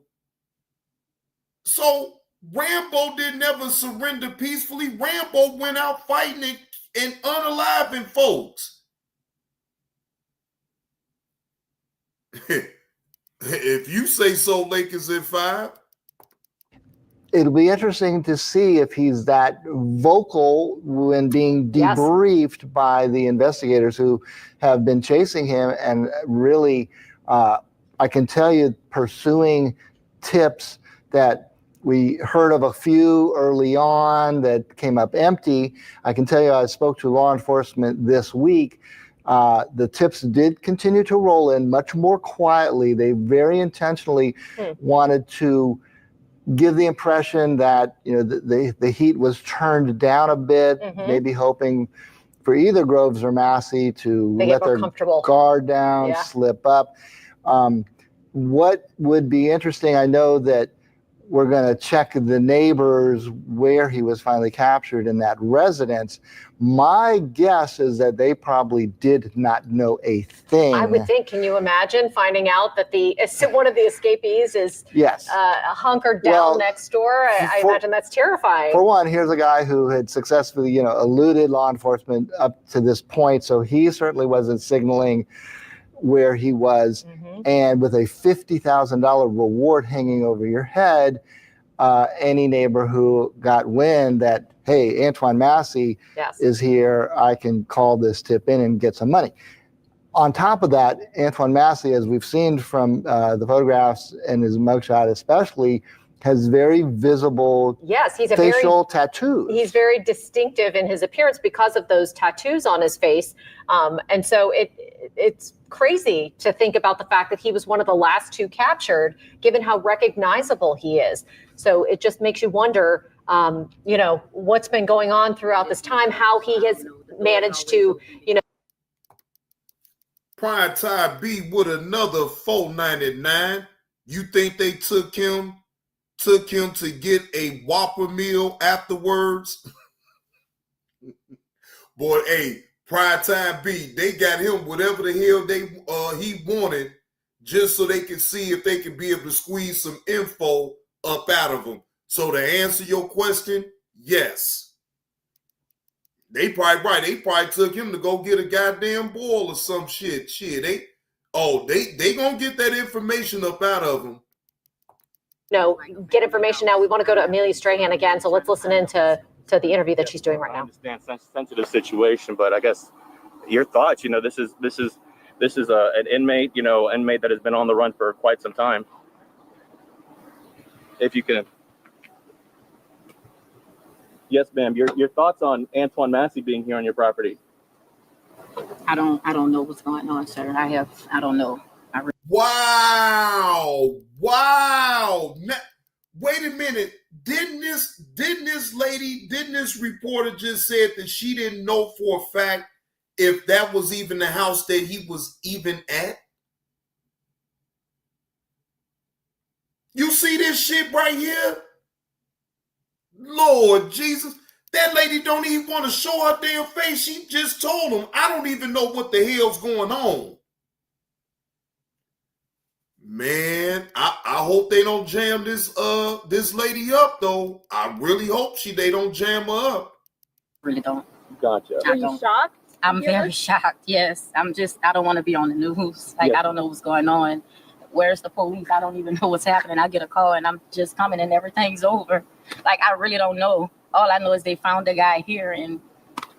So Rambo didn't ever surrender peacefully. Rambo went out fighting and unaliving folks. If you say so, Lakers in 5. It'll be interesting to see if he's that vocal when being debriefed by the investigators who have been chasing him. And really, I can tell you, pursuing tips that we heard of a few early on that came up empty. I can tell you, I spoke to law enforcement this week. The tips did continue to roll in much more quietly. They very intentionally wanted to give the impression that the heat was turned down a bit, maybe hoping for either Groves or Massey to let their guard down, slip up. What would be interesting, I know that we're going to check the neighbors where he was finally captured in that residence. My guess is that they probably did not know a thing. I would think. Can you imagine finding out that one of the escapees is hunkered down next door? I imagine that's terrifying. For one, here's a guy who had successfully, eluded law enforcement up to this point, so he certainly wasn't signaling where he was. And with a $50,000 reward hanging over your head, any neighbor who got wind that, hey, Antoine Massey is here, I can call this tip in and get some money. On top of that, Antoine Massey, as we've seen from the photographs and his mugshot especially, has very visible facial tattoos. He's very distinctive in his appearance because of those tattoos on his face. And so it's crazy to think about the fact that he was one of the last two captured, given how recognizable he is. So it just makes you wonder, what's been going on throughout this time, how he has managed to, Prior Tide B with another $4.99. You think they took him to get a Whopper meal afterwards? Boy, hey, Prior Time B, they got him whatever the hell he wanted, just so they could see if they could be able to squeeze some info up out of him. So to answer your question, yes. They probably right. They probably took him to go get a goddamn boil or some shit. They gonna get that information up out of him. Get information now. We want to go to Amelia Strahan again, so let's listen in to the interview that she's doing right now. I understand sensitive situation, but I guess your thoughts. This is an inmate, inmate that has been on the run for quite some time. If you can, yes, ma'am. Your thoughts on Antoine Massey being here on your property? I don't know what's going on, sir. I don't know. Wow. Now, wait a minute. Didn't this reporter just said that she didn't know for a fact if that was even the house that he was even at? You see this shit right here? Lord Jesus. That lady don't even want to show her damn face. She just told him, I don't even know what the hell's going on. Man, I hope they don't jam this lady up though. I really hope they don't jam her up. Really don't. Gotcha. Are you shocked? I'm very shocked. Yes. I don't want to be on the news. I don't know what's going on. Where's the police? I don't even know what's happening. I get a call and I'm just coming and everything's over. I really don't know. All I know is they found the guy here and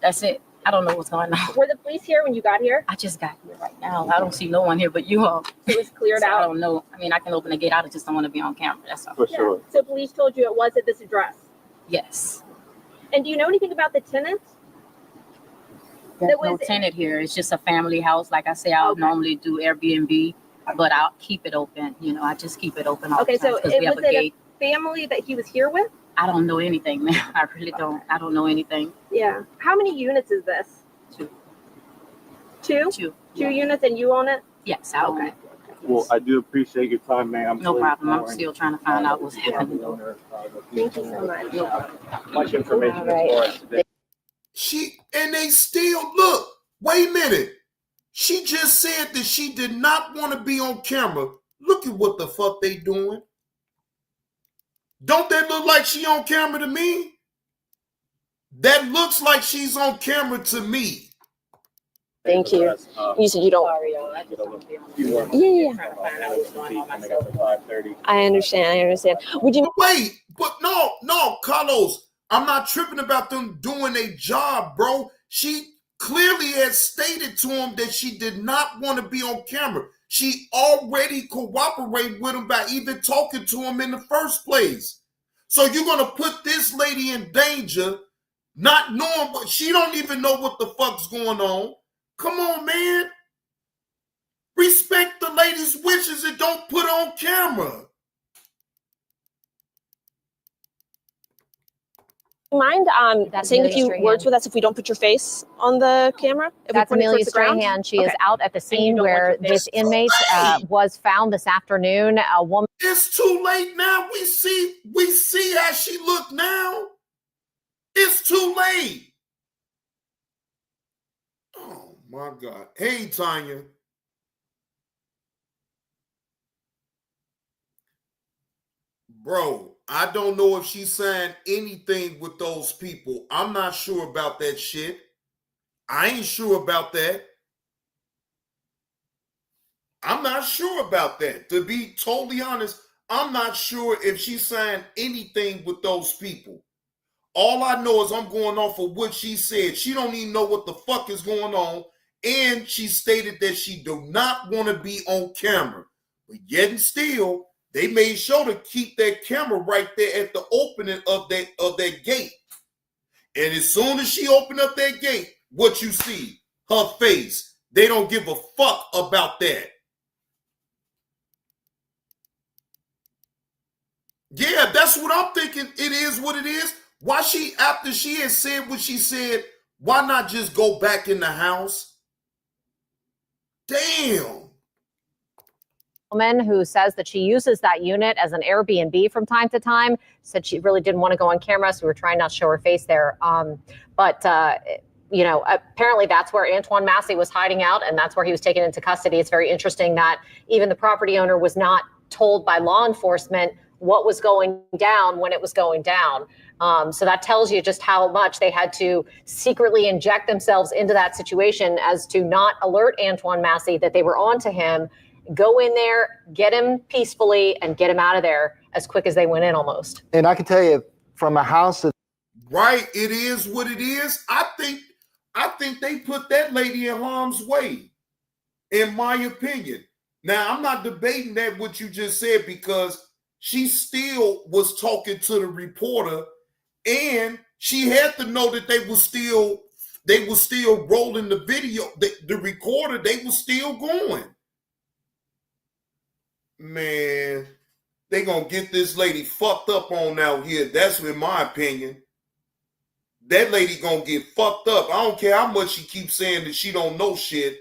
that's it. I don't know what's going on. Were the police here when you got here? I just got here right now. I don't see no one here but you all. It was cleared So I out. don't know. I mean, I can open the gate. I just don't want to be on camera. That's all. For sure. So police told you it was at this address. Yes. And do you know anything about the tenants? There's There no was- tenant here. It's just a family house. Like I say, I'll Okay. normally do Airbnb, but I'll keep it open. You know, I just keep it open all Okay, the time so because it we have was a it gate. a family that he was here with? I don't know anything, man. I really don't. I don't know anything. Yeah. How many units is this? Two. Two? Two. Two units and you own it? Yes, I own it. Well, I do appreciate your time, ma'am. No problem. I'm still trying to find out what's happening. Thank you so much. Much information All right. as far as today. And they still look. Wait a minute. She just said that she did not want to be on camera. Look at what the fuck they doing. Don't that look like she on camera to me? That looks like she's on camera to me. Thank you. You said you don't. Sorry, y'all. I just don't be on the Yeah. trying to find out what's going on myself. I understand. Would you? Wait, but no, Carlos, I'm not tripping about them doing a job, bro. She clearly has stated to him that she did not want to be on camera. She already cooperated with him by even talking to him in the first place. So you're going to put this lady in danger, not knowing, but she don't even know what the fuck's going on. Come on, man. Respect the lady's wishes and don't put on camera. Mind That's saying a Amelia few Strahan. words with us if we don't put your face on the camera? If we That's point it Amelia towards the ground? Strahan. She is Okay. out at the scene don't want where your this face. inmate was found this afternoon. A woman. It's too late now. We see how she look now. It's too late. Oh my God. Hey, Tanya. Bro, I don't know if she signed anything with those people. I'm not sure about that shit. I ain't sure about that. I'm not sure about that. To be totally honest, I'm not sure if she signed anything with those people. All I know is I'm going off of what she said. She don't even know what the fuck is going on. And she stated that she do not want to be on camera. But yet and still, they made sure to keep that camera right there at the opening of that gate. And as soon as she opened up that gate, what you see? Her face. They don't give a fuck about that. Yeah, that's what I'm thinking. It is what it is. Why she, after she had said what she said, why not just go back in the house? Damn. Woman who says that she uses that unit as an Airbnb from time to time, said she really didn't want to go on camera, so we were trying not to show her face there. You know, apparently that's where Antoine Massey was hiding out, and that's where he was taken into custody. It's very interesting that even the property owner was not told by law enforcement what was going down when it was going down. So that tells you just how much they had to secretly inject themselves into that situation as to not alert Antoine Massey that they were on to him, go in there, get him peacefully, and get him out of there as quick as they went in almost. And I can tell you from a house that Right, it is what it is. I think they put that lady in harm's way, in my opinion. Now, I'm not debating that what you just said because she still was talking to the reporter and she had to know that they were still rolling the video, the recorder, they were still going. Man, they gonna get this lady fucked up on out here. That's in my opinion. That lady gonna get fucked up. I don't care how much she keeps saying that she don't know shit.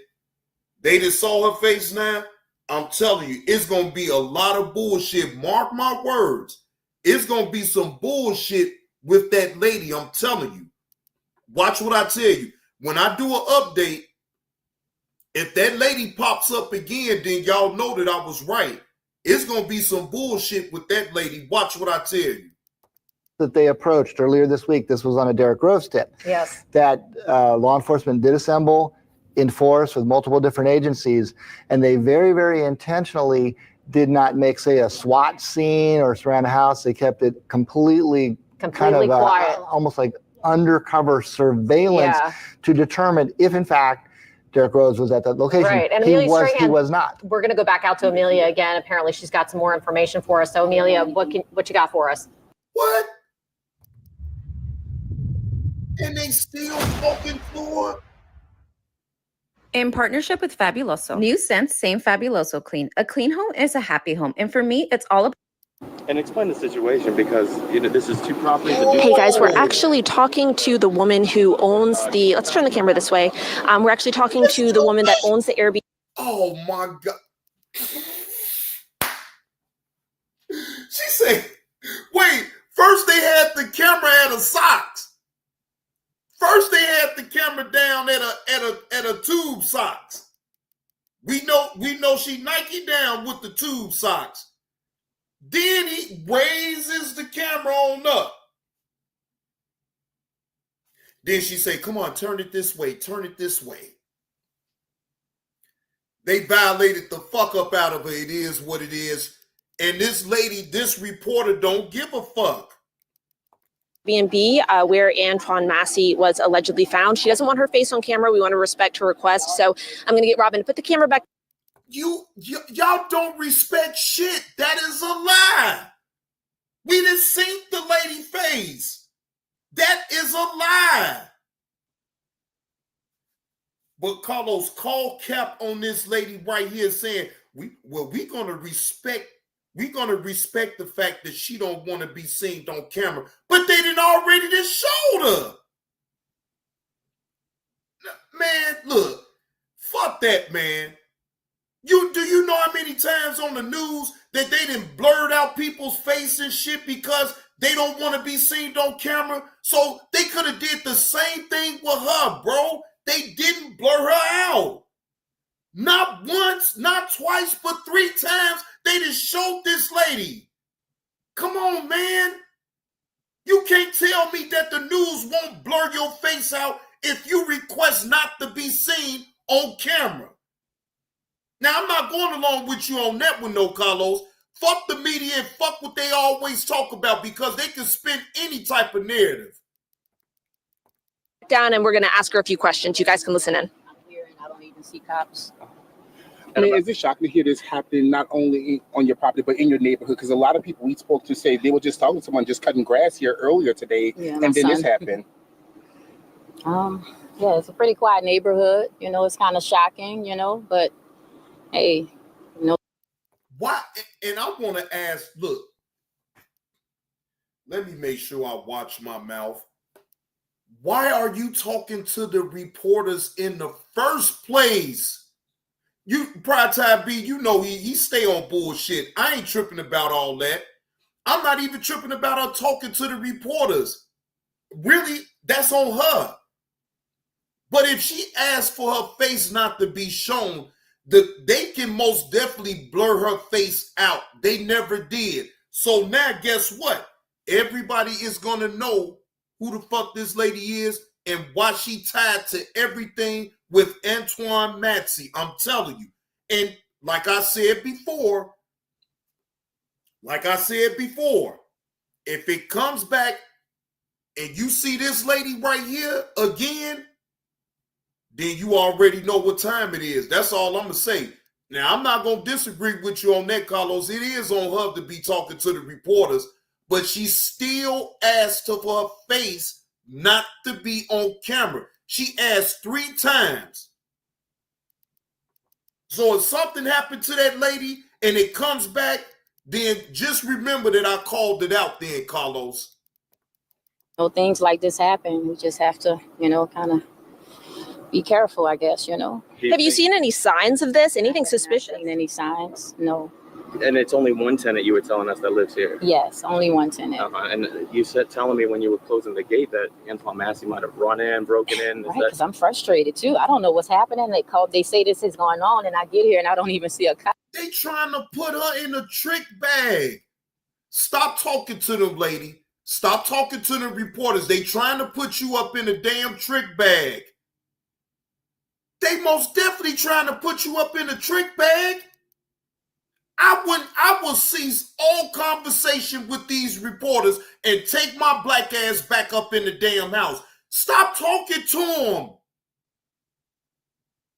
They just saw her face now. I'm telling you, it's gonna be a lot of bullshit. Mark my words. It's gonna be some bullshit with that lady. I'm telling you. Watch what I tell you. When I do an update, if that lady pops up again, then y'all know that I was right. It's gonna be some bullshit with that lady. Watch what I tell you. that they approached earlier this week, this was on a Derek Groves tip, Yes. that law enforcement did assemble in force with multiple different agencies, and they very, very intentionally did not make, say, a SWAT scene or surround a house. They kept it completely kind of quiet. almost like undercover surveillance to determine if, in fact, Derrick Rose was at that location. Right, and he Amelia was not. We're going to go back out to Amelia again. Apparently, she's got some more information for us. So, Amelia, what you got for us? What? And they still talking to her? In partnership with Fabuloso. New scent, same Fabuloso clean. A clean home is a happy home. And for me, it's all about. And explain the situation, because this is two properties. Hey guys, we're actually talking to the woman who owns the, let's turn the camera this way. We're actually talking to the woman that owns the Airbnb. Oh my God. She said, wait, first they had the camera at a socks. First they had the camera down at a tube socks. We know she Nike down with the tube socks. Then he raises the camera on up. Then she say, come on, turn it this way, turn it this way. They violated the fuck up out of her. It is what it is. And this lady, this reporter don't give a fuck. Airbnb, where Antoine Massey was allegedly found. She doesn't want her face on camera. We want to respect her request. So I'm going to get Robin to put the camera back. Y'all don't respect shit. That is a lie. We done seen the lady face. That is a lie. But Carlos, call cap on this lady right here saying, we're gonna respect the fact that she don't want to be seen on camera. But they done already just showed her. Man, look, fuck that, man. Do you know how many times on the news that they done blurred out people's face and shit because they don't want to be seen on camera? So they could have did the same thing with her, bro. They didn't blur her out. Not once, not twice, but 3 times they just showed this lady. Come on, man. You can't tell me that the news won't blur your face out if you request not to be seen on camera. Now, I'm not going along with you on that one, no, Carlos. Fuck the media and fuck what they always talk about because they can spin any type of narrative. Down, and we're going to ask her a few questions. You guys can listen in. I'm here and I don't even see cops. I mean, is it shocking to hear this happening not only on your property, but in your neighborhood? Because a lot of people we spoke to say they were just talking to someone just cutting grass here earlier today, and then this happened. Yeah, it's a pretty quiet neighborhood. It's kind of shocking, but hey, Why? And I want to ask, look, let me make sure I watch my mouth. Why are you talking to the reporters in the first place? You, Pride Time B, he stay on bullshit. I ain't tripping about all that. I'm not even tripping about her talking to the reporters. Really, that's on her. But if she asked for her face not to be shown, they can most definitely blur her face out. They never did. So now guess what? Everybody is going to know who the fuck this lady is and why she tied to everything with Antoine Massey. I'm telling you. And like I said before, if it comes back and you see this lady right here again, then you already know what time it is. That's all I'm going to say. Now, I'm not going to disagree with you on that, Carlos. It is on her to be talking to the reporters, but she still asked for her face not to be on camera. She asked 3 times. So if something happened to that lady and it comes back, then just remember that I called it out then, Carlos. Things like this happen. We just have to, kind of be careful, I guess, Have you seen any signs of this? Anything suspicious? Seen any signs? No. And it's only one tenant you were telling us that lives here. Yes, only one tenant. And you said telling me when you were closing the gate that Antoine Massey might have run in, broken in. Right, because I'm frustrated too. I don't know what's happening. They say this is going on, and I get here and I don't even see a cop. They trying to put her in a trick bag. Stop talking to them, lady. Stop talking to the reporters. They trying to put you up in a damn trick bag. They most definitely trying to put you up in a trick bag. I will cease all conversation with these reporters and take my black ass back up in the damn house. Stop talking to them.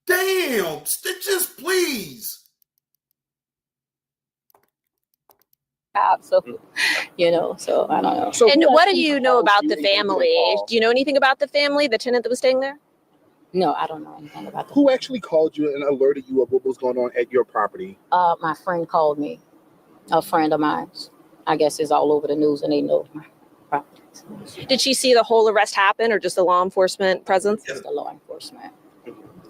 Damn, just please. So, so I don't know. So And who what do actually you know called about you the and gave you family? call? Do you know anything about the family, the tenant that was staying there? No, I don't know anything about that. Who actually called you and alerted you of what was going on at your property? My friend called me. A friend of mine. I guess it's all over the news and they know my property. Did she see the whole arrest happen or just the law enforcement presence? Just the law enforcement.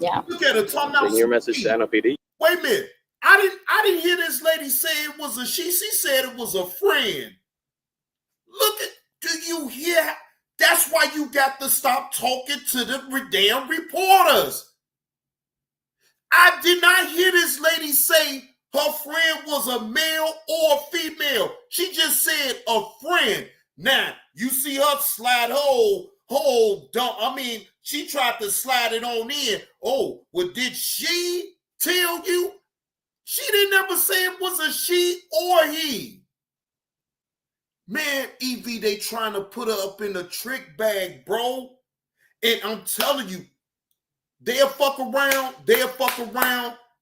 Yeah. Look at her talking In about your message to NOPD. Wait a minute. I didn't hear this lady say it was a she. She said it was a friend. Do you hear? That's why you got to stop talking to the damn reporters. I did not hear this lady say her friend was a male or a female. She just said a friend. Now, you see her slide her whole dump. I mean, she tried to slide it on in. Oh, well, did she tell you? She didn't ever say it was a she or he. Man, EV, they trying to put her up in a trick bag, bro. And I'm telling you, they'll fuck around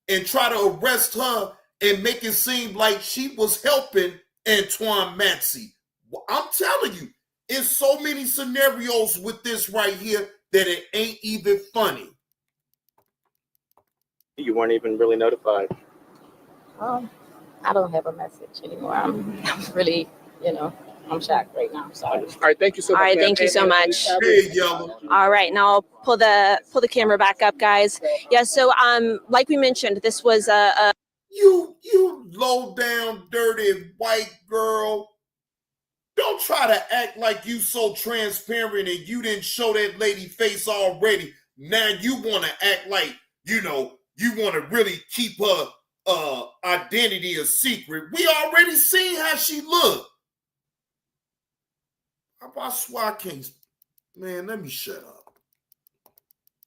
and try to arrest her and make it seem like she was helping Antoine Massey. I'm telling you, it's so many scenarios with this right here that it ain't even funny. You weren't even really notified. I don't have a message anymore. I'm really, I'm shocked right now. I'm sorry. All right, thank you so much. All right, ma'am. thank you so much. Hey, Yellow. All right, now I'll pull the camera back up, guys. Yeah, so like we mentioned, this was a You low down, dirty white girl. Don't try to act like you so transparent and you didn't show that lady face already. Now you want to act like, you want to really keep her identity a secret. We already seen how she looked. I swear I can't. Man, let me shut up.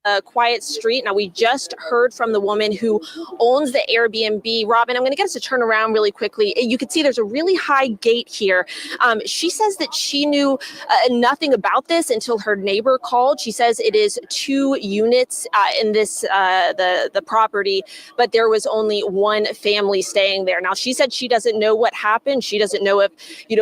a quiet street. Now, we just heard from the woman who owns the Airbnb. Robin, I'm going to get us to turn around really quickly. You can see there's a really high gate here. She says that she knew nothing about this until her neighbor called. She says it is 2 units in this the property, but there was only one family staying there. Now, she said she doesn't know what happened. She doesn't know if,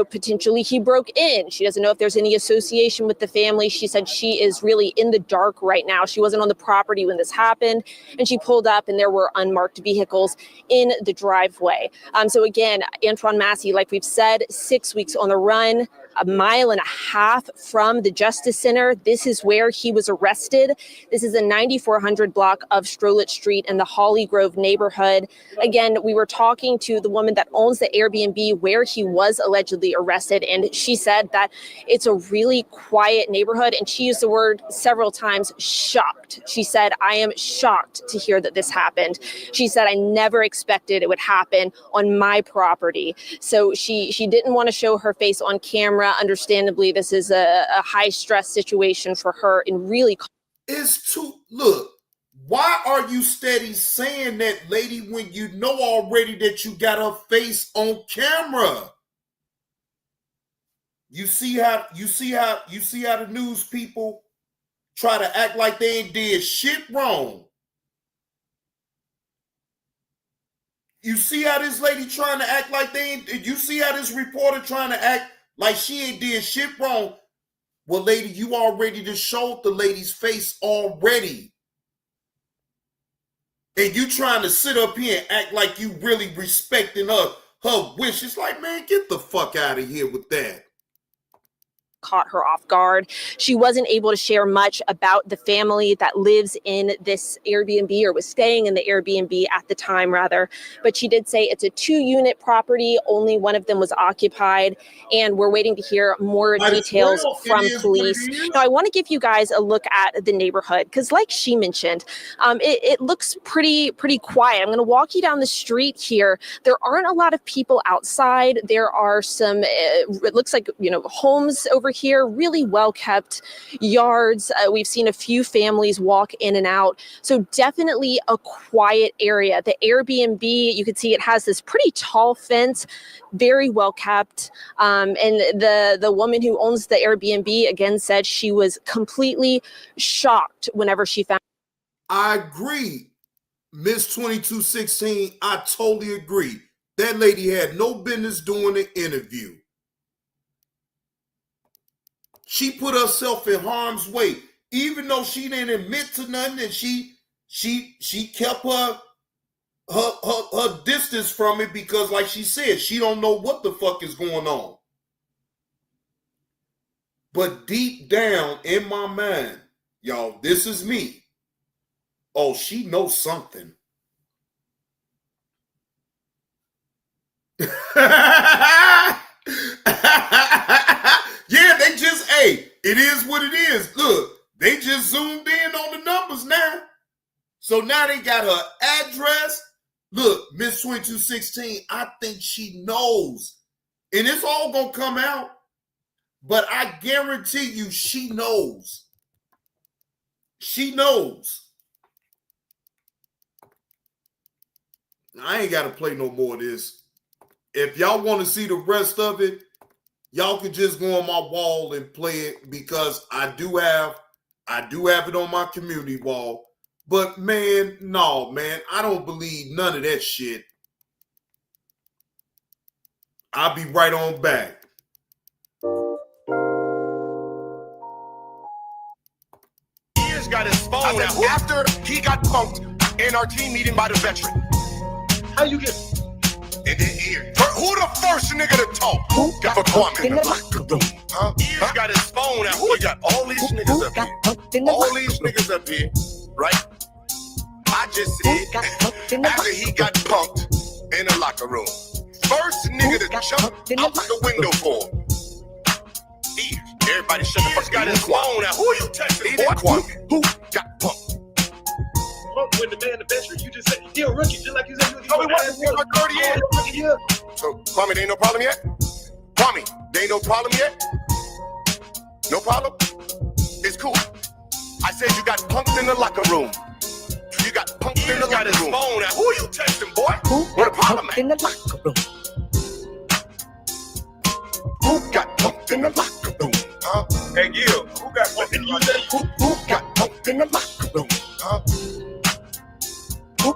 potentially he broke in. She doesn't know if there's any association with the family. She said she is really in the dark right now. She wasn't on the property when this happened, and she pulled up and there were unmarked vehicles in the driveway. So again, Antoine Massey, like we've said, 6 weeks on the run, 1.5 miles from the Justice Center. This is where he was arrested. This is a 9400 block of Strollett Street in the Holly Grove neighborhood. Again, we were talking to the woman that owns the Airbnb where he was allegedly arrested, and she said that it's a really quiet neighborhood, and she used the word several times, shocked. She said, I am shocked to hear that this happened. She said, I never expected it would happen on my property. So she didn't want to show her face on camera. Understandably, this is a high stress situation for her, and really Look, why are you steady saying that, lady, when you know already that you got her face on camera? You see how the news people try to act like they ain't did shit wrong. You see how this lady trying to act like they ain't, you see how this reporter trying to act like she ain't did shit wrong. Well, lady, you already just showed the lady's face already. And you trying to sit up here and act like you really respecting her wish. It's like, man, get the fuck out of here with that. Caught her off guard. She wasn't able to share much about the family that lives in this Airbnb, or was staying in the Airbnb at the time, rather. But she did say it's a 2-unit property. Only one of them was occupied, and we're waiting to hear more details from police. Now, I want to give you guys a look at the neighborhood, because like she mentioned, it looks pretty quiet. I'm going to walk you down the street here. There aren't a lot of people outside. There are some, it looks like, homes over over here, really well-kept yards. We've seen a few families walk in and out. So definitely a quiet area. The Airbnb, you can see it has this pretty tall fence, very well-kept. And the woman who owns the Airbnb, again, said she was completely shocked whenever she found. I agree. Miss 2216, I totally agree. That lady had no business doing the interview. She put herself in harm's way, even though she didn't admit to nothing, and she kept her distance from it because, like she said, she don't know what the fuck is going on. But deep down in my mind, y'all, this is me. Oh, she knows something. Yeah, they just, hey, it is what it is. Look, they just zoomed in on the numbers now. So now they got her address. Look, Miss 2216, I think she knows. And it's all going to come out. But I guarantee you she knows. She knows. I ain't got to play no more of this. If y'all want to see the rest of it, y'all can just go on my wall and play it because I do have it on my community wall. But man, no, man, I don't believe none of that shit. I'll be right on back. He got his phone out after he got punked in our team meeting by the veteran. How you get? And then here. Who the first nigga to talk? Who got for Kwame in the locker room? Huh? He got his phone out. Who got all these niggas up here? All these niggas up here, right? I just said after he got punked in the locker room. First nigga to jump out the window for him. Everybody shut the fuck up. Got his phone out. Who you texting, boy? Kwame. Who got punked? When the man the veteran, you just said he a rookie, just like you said. No, he wasn't. Like 30 years. So Kwame, there ain't no problem yet. Kwame, there ain't no problem yet. No problem. It's cool. I said you got punked in the locker room. You got punked in the locker room. Phone out. Who you texting, boy? Where the problem at? In the locker room. Who got punked in the locker room? Huh? Hey, Gil, who got punked in the locker room? Who got punked in the locker room? Huh? Who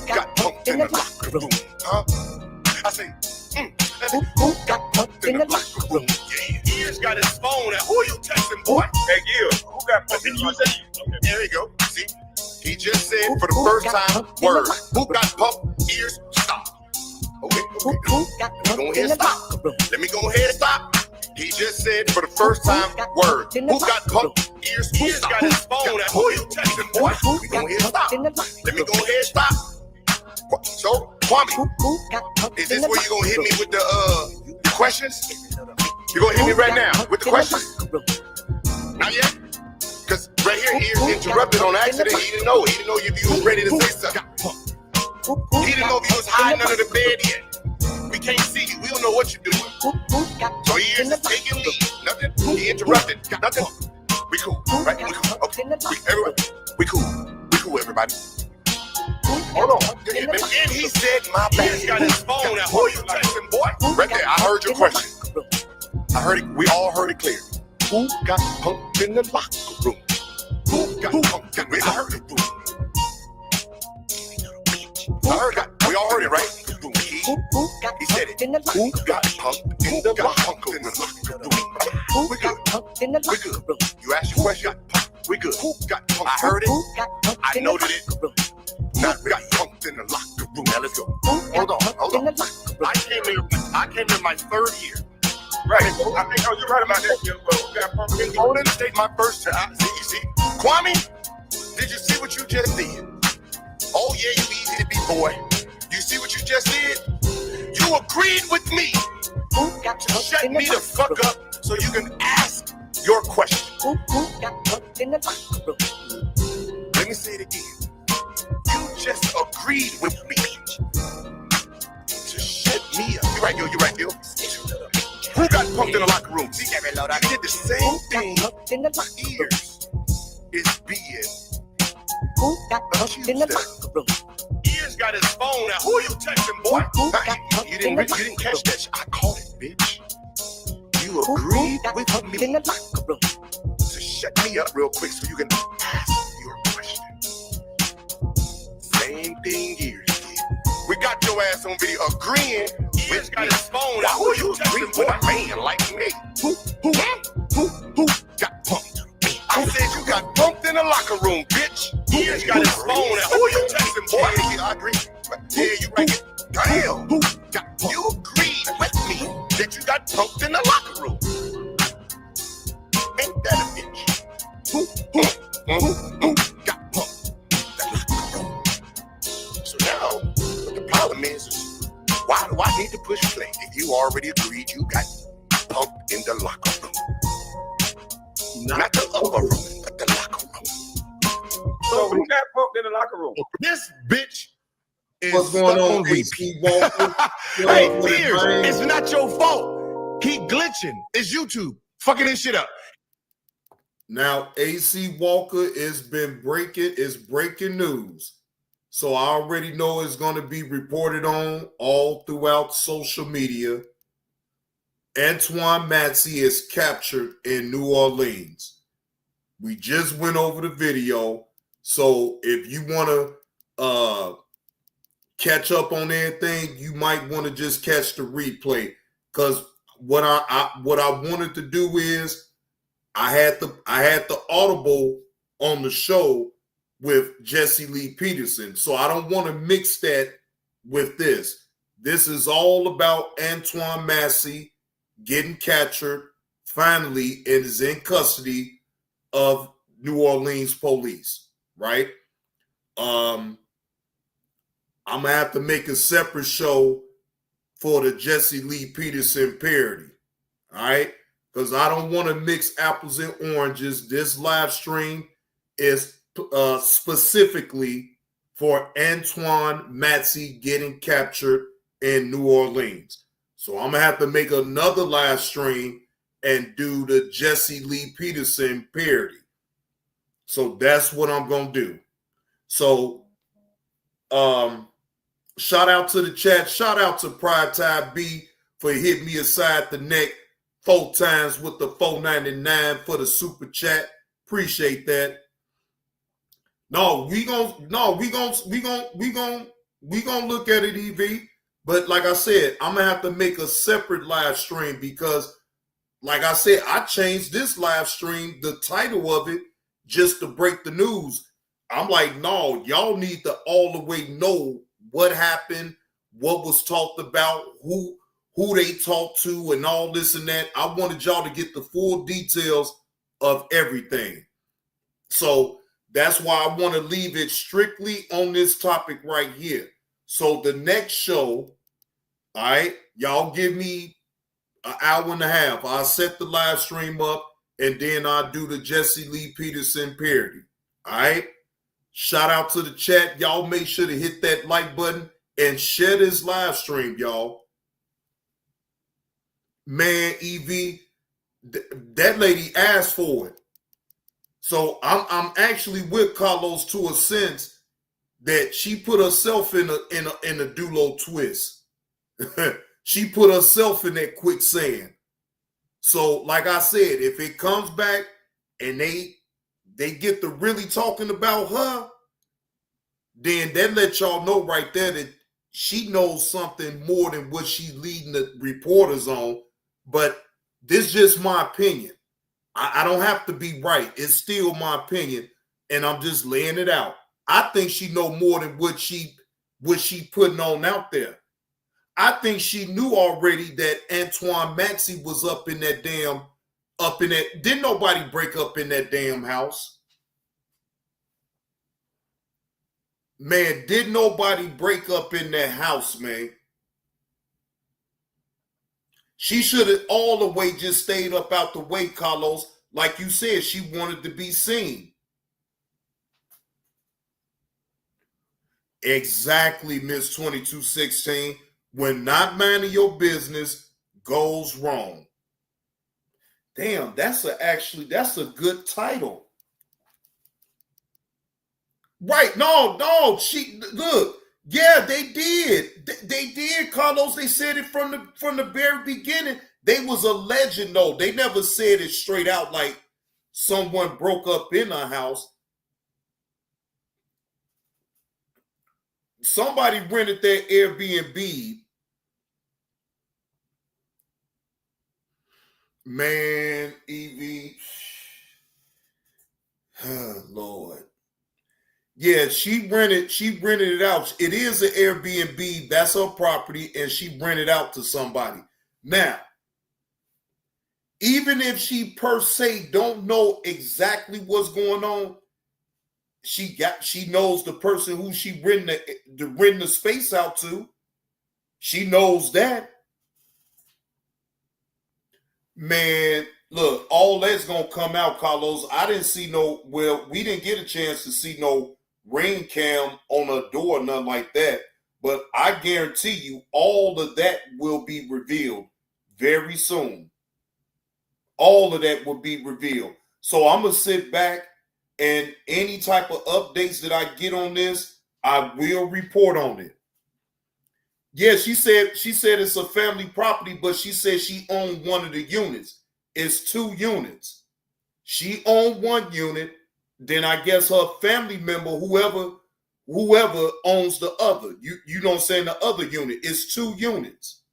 got punked in the locker room? Huh? I say, who got punked in the locker room? Yeah, Ears got his phone out. Who you texting, boy? Hey, Gil, who got punked in the locker room? There you go. See, he just said for the first time, word. Who got punked? Ears, stop. Okay. Let me go ahead and stop. Let me go ahead and stop. He just said for the first time, word. Who got punked? Ears got his phone out. Who you texting, boy? Let me go ahead and stop. Let me go ahead and stop. So, Kwame, is this where you gonna hit me with the questions? You gonna hit me right now with the questions? Not yet? Because right here, Ears interrupted on accident. He didn't know if you was ready to say something. He didn't know if you was hiding under the bed yet. We can't see you. We don't know what you're doing. So Ears is taking lead. Nothing. He interrupted. Nothing. We cool, right? We cool. Okay. We cool. We cool, everybody. Hold on. And he said, my bad. He's got his phone out. Who you texting, boy? Right there. I heard your question. I heard it. We all heard it clear. Who got punked in the locker room? Who got punked? I heard it. I heard it. We all heard it, right? He said it. Who got punked in the locker room? We good. We good. You asked your question. We good. I heard it. I noted it. Now we got punked in the locker room. Now let's go. Hold on. I came in my third year. Right. I think you're right about that. I want to state my first time. You see, Kwame, did you see what you just did? Oh yeah, you easy to be, boy. You see what you just did? You agreed with me to shut me the fuck up so you can ask your question. Let me say it again. You just agreed with me to shut me up. You're right, Gil. Who got punked in the locker room? See, you did the same thing. My ears is being accused. Ears got his phone now. Who are you texting, boy? You didn't catch that shit. I caught it, bitch. You agreed with me to shut me up real quick so you can ask your question. Same thing Ears did. We got your ass on video agreeing. Ears got his phone now. Who are you texting, boy? A man like me. Who got punked? I said you got punked in the locker room, bitch. Ears got his phone now. Who are you texting, boy? Yeah, I agree. Yeah, you right here. Damn. You agreed with me that you got punked in the locker room. Ain't that a bitch? Who got punked in the locker room? So now, the problem is, why do I need to push play if you already agreed you got punked in the locker room? Not the upper room, but the locker room. So who got punked in the locker room? This bitch is What's going stuck on, repeat. AC Walker? Hey, Ears, it's not your fault. He glitching. It's YouTube fucking this shit up. Now, AC Walker is breaking news. So I already know it's going to be reported on all throughout social media. Antoine Massey is captured in New Orleans. We just went over the video. So if you want to catch up on anything, you might want to just catch the replay. Because what I wanted to do is I had the Audible on the show with Jesse Lee Peterson. So I don't want to mix that with this. This is all about Antoine Massey getting captured finally and is in custody of New Orleans police, right? I'm gonna have to make a separate show for the Jesse Lee Peterson parody, all right? Because I don't want to mix apples and oranges. This live stream is specifically for Antoine Massey getting captured in New Orleans. So I'm going to have to make another live stream and do the Jesse Lee Peterson parody. So that's what I'm going to do. So shout out to the chat. Shout out to Pride Tide B for hitting me aside the neck 4 times with the $4.99 for the super chat. Appreciate that. We gonna look at it, EV. But like I said, I'm gonna have to make a separate live stream because, like I said, I changed this live stream, the title of it, just to break the news. I'm like, no, y'all need to all the way know what happened, what was talked about, who they talked to, and all this and that. I wanted y'all to get the full details of everything. So that's why I want to leave it strictly on this topic right here. So the next show, all right, y'all give me an hour and a half. I'll set the live stream up, and then I'll do the Jesse Lee Peterson parody. All right? Shout out to the chat. Y'all make sure to hit that like button and share this live stream, y'all. Man, EV, that lady asked for it. So I'm actually with Carlos to a sense that she put herself in a Dulo twist. She put herself in that quicksand. So, like I said, if it comes back and they get to really talking about her, then that let y'all know right there that she knows something more than what she's leading the reporters on. But this is just my opinion. I don't have to be right. It's still my opinion, and I'm just laying it out. I think she know more than what she putting on out there. I think she knew already that Antoine Massey was up in that. Didn't nobody break up in that damn house? Man, did nobody break up in that house, man? She should have all the way just stayed up out the way, Carlos. Like you said, she wanted to be seen. Exactly, Miss 2216. When not minding your business, goes wrong. Damn, that's a good title. Right. No, look. Yeah, they did. They did, Carlos. They said it from the very beginning. They was alleging, though. They never said it straight out like someone broke up in a house. Somebody rented their Airbnb. Man, Evie. Oh, Lord. Yeah, she rented it out. It is an Airbnb. That's her property, and she rented out to somebody. Now, even if she per se don't know exactly what's going on, she knows the person who she renting the space out to. She knows that. Man, look, all that's gonna come out, Carlos. I didn't see we didn't get a chance to see no ring cam on a door, nothing like that. But I guarantee you, all of that will be revealed very soon. All of that will be revealed. So I'm gonna sit back, and any type of updates that I get on this, I will report on it. Yeah, she said it's a family property, but she said she owned one of the units. It's 2 units. She owned 1 unit, then I guess her family member, whoever owns the other. You don't say the other unit. It's 2 units.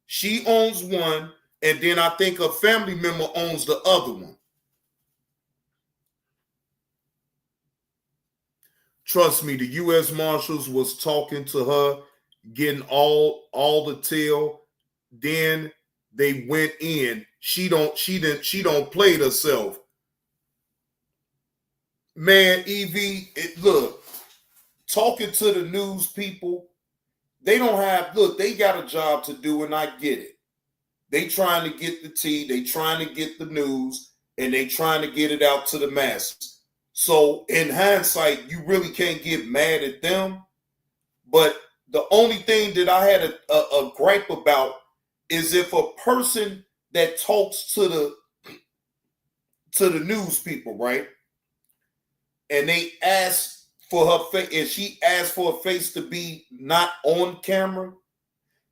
She owns 1, and then I think a family member owns the other one. Trust me, the U.S. Marshals was talking to her, getting all the tail. Then they went in. She don't play herself. Man, Evie, look, talking to the news people, they got a job to do, and I get it. They trying to get the tea, they trying to get the news, and they trying to get it out to the masses. So in hindsight, you really can't get mad at them. But the only thing that I had a gripe about is if a person that talks to the news people, right, and they ask for her face, and she asked for her face to be not on camera,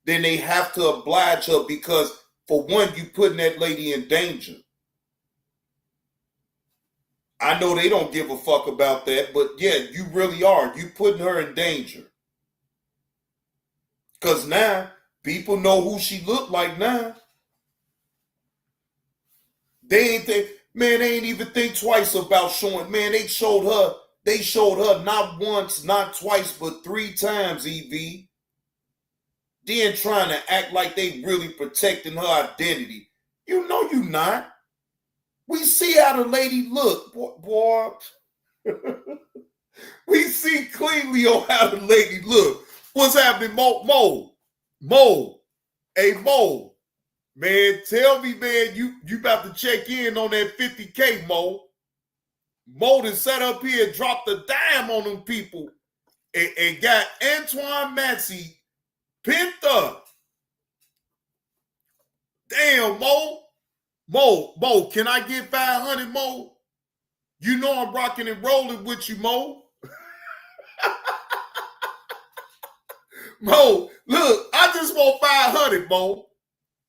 then they have to oblige her because, for one, you putting that lady in danger. I know they don't give a fuck about that, but yeah, you really are. You putting her in danger. Because now, people know who she looked like now. They ain't even think twice about showing. Man, they showed her not once, not twice, but 3 times, EV. Then trying to act like they really protecting her identity. You know you not. We see how the lady look, boy. We see cleanly on how the lady look. What's happening, Mo? Hey, Mo. Man, tell me, man, you about to check in on that 50K, Mo. Mo done sat up here and dropped a dime on them people and got Antoine Massey pinned up. Damn, Mo, can I get 500, Mo? You know I'm rocking and rolling with you, Mo. Mo, look, I just want 500, Mo.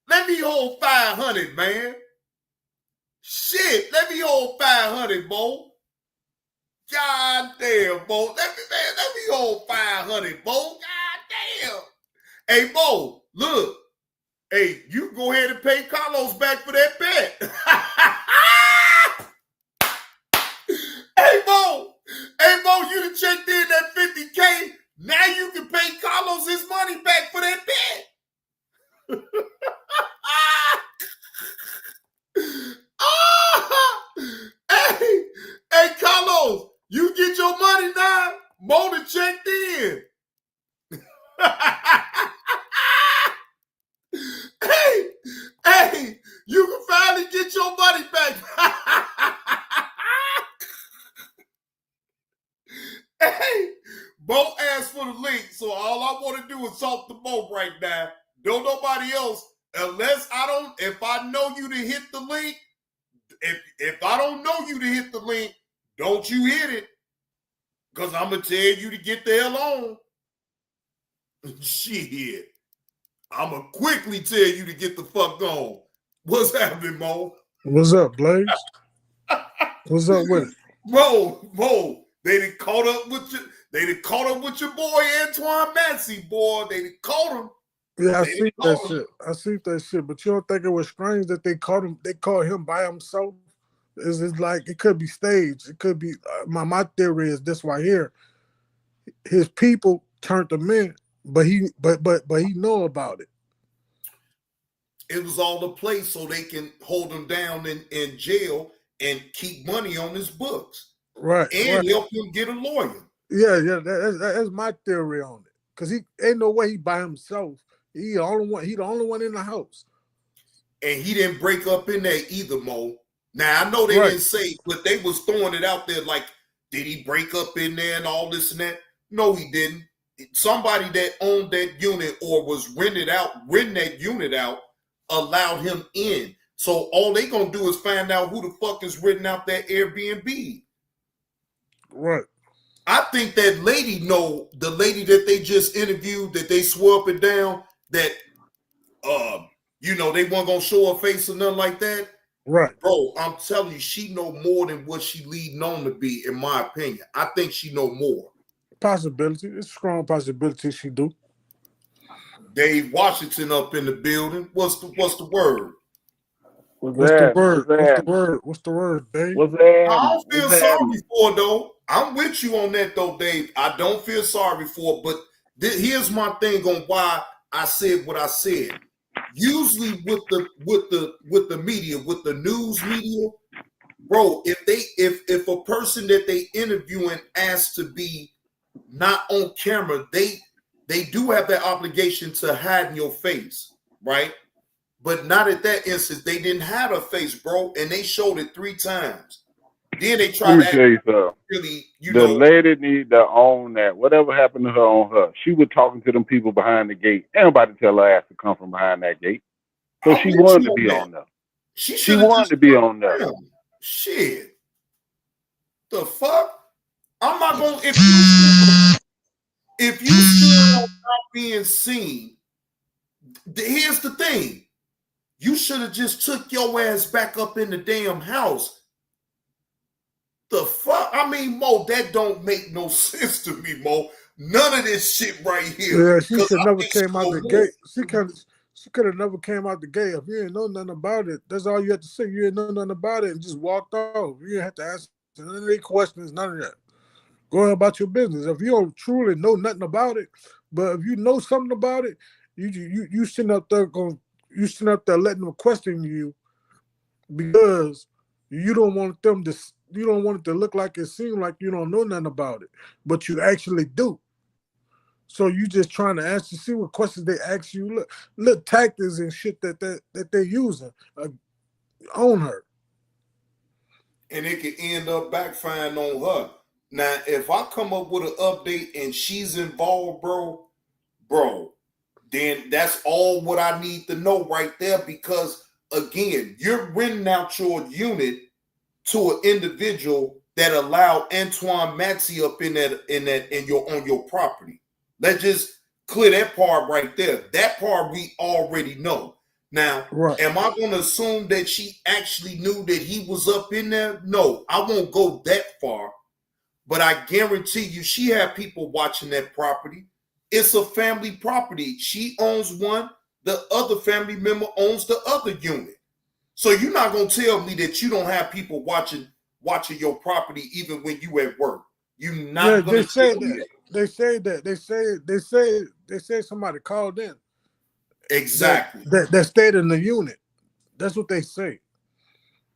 Let me hold 500, man. Shit, let me hold 500, Mo. God damn, Mo. Let me hold 500, Mo. God damn. Hey, Mo, look. Hey, you go ahead and pay Carlos back for that bet. Hey, Mo, you done checked in that 50K. Now you can pay Carlos his money back for that bet. Hey, Carlos, you get your money now. Mo done checked in. Hey, you can finally get your money back. Hey, Bo asked for the link, so all I want to do is talk to Bo right now. Don't nobody else unless if I know you to hit the link, if I don't know you to hit the link, don't you hit it. Because I'm going to tell you to get the hell on. Shit. I'm going to quickly tell you to get the fuck on. What's happening, Mo? What's up, Blaze? What's up with it? Mo, they done caught up with your boy Antoine Massey, boy. They done caught him. Yeah, I see that shit. I see that shit. But you don't think it was strange that they caught him? They caught him by himself. It's like it could be staged. It could be. My theory is this right here. His people turned him in, but he know about it. It was all a play so they can hold him down in jail and keep money on his books, right? And help him get a lawyer. Yeah. That's my theory on it. Cause he ain't no way he by himself. He the only one in the house. And he didn't break up in there either, Mo. Now I know they didn't say, but they was throwing it out there like, did he break up in there and all this and that? No, he didn't. Somebody that owned that unit or was renting that unit out, allowed him in. So all they gonna do is find out who the fuck is renting out that Airbnb. Right. I think that the lady that they just interviewed, that they swore up and down that they weren't gonna show her face or nothing like that. Right. Bro, I'm telling you, she know more than what she leading on to be, in my opinion. I think she know more. Possibility. It's a strong possibility she do. Dave Washington up in the building. What's the word? What's the word, Dave? I don't feel sorry for her, though. I'm with you on that, though, Dave. I don't feel sorry for her, but here's my thing on why I said what I said. Usually with the media, with the news media, bro, if a person that they interviewing asked to be not on camera, they do have that obligation to hide in your face, right? But not at that instance. They didn't have a face, bro, and they showed it 3 times. Then they tried to act really, the lady need to own that. Whatever happened to her on her. She was talking to them people behind the gate. Ain't nobody tell her ass to come from behind that gate. So she wanted to be on there. She wanted to be on there. Shit. The fuck? I'm not going to, if you still not being seen, here's the thing. You should have just took your ass back up in the damn house. The fuck? I mean, Mo, that don't make no sense to me, Mo. None of this shit right here. Yeah, she should never came out the gate. She could have never came out the gate. If you ain't know nothing about it, that's all you have to say. You ain't know nothing about it and just walked off. You didn't have to answer none of any questions, none of that. Go about your business. If you don't truly know nothing about it, but if you know something about it, you sitting up there letting them question you because you don't want them to. You don't want it to look like it seems like you don't know nothing about it, but you actually do. So you just trying to answer, see what questions they ask you. Look tactics and shit that they're using on her. And it could end up backfiring on her. Now, if I come up with an update and she's involved, bro, then that's all what I need to know right there. Because again, you're renting out your unit to an individual that allowed Antoine Massey up on your property. Let's just clear that part right there. That part we already know. Now, Am I going to assume that she actually knew that he was up in there? No, I won't go that far. But I guarantee you, she had people watching that property. It's a family property. She owns one. The other family member owns the other unit. So you're not going to tell me that you don't have people watching your property even when you at work. You're not going to tell me that. They say somebody called in. Exactly. That stayed in the unit. That's what they say.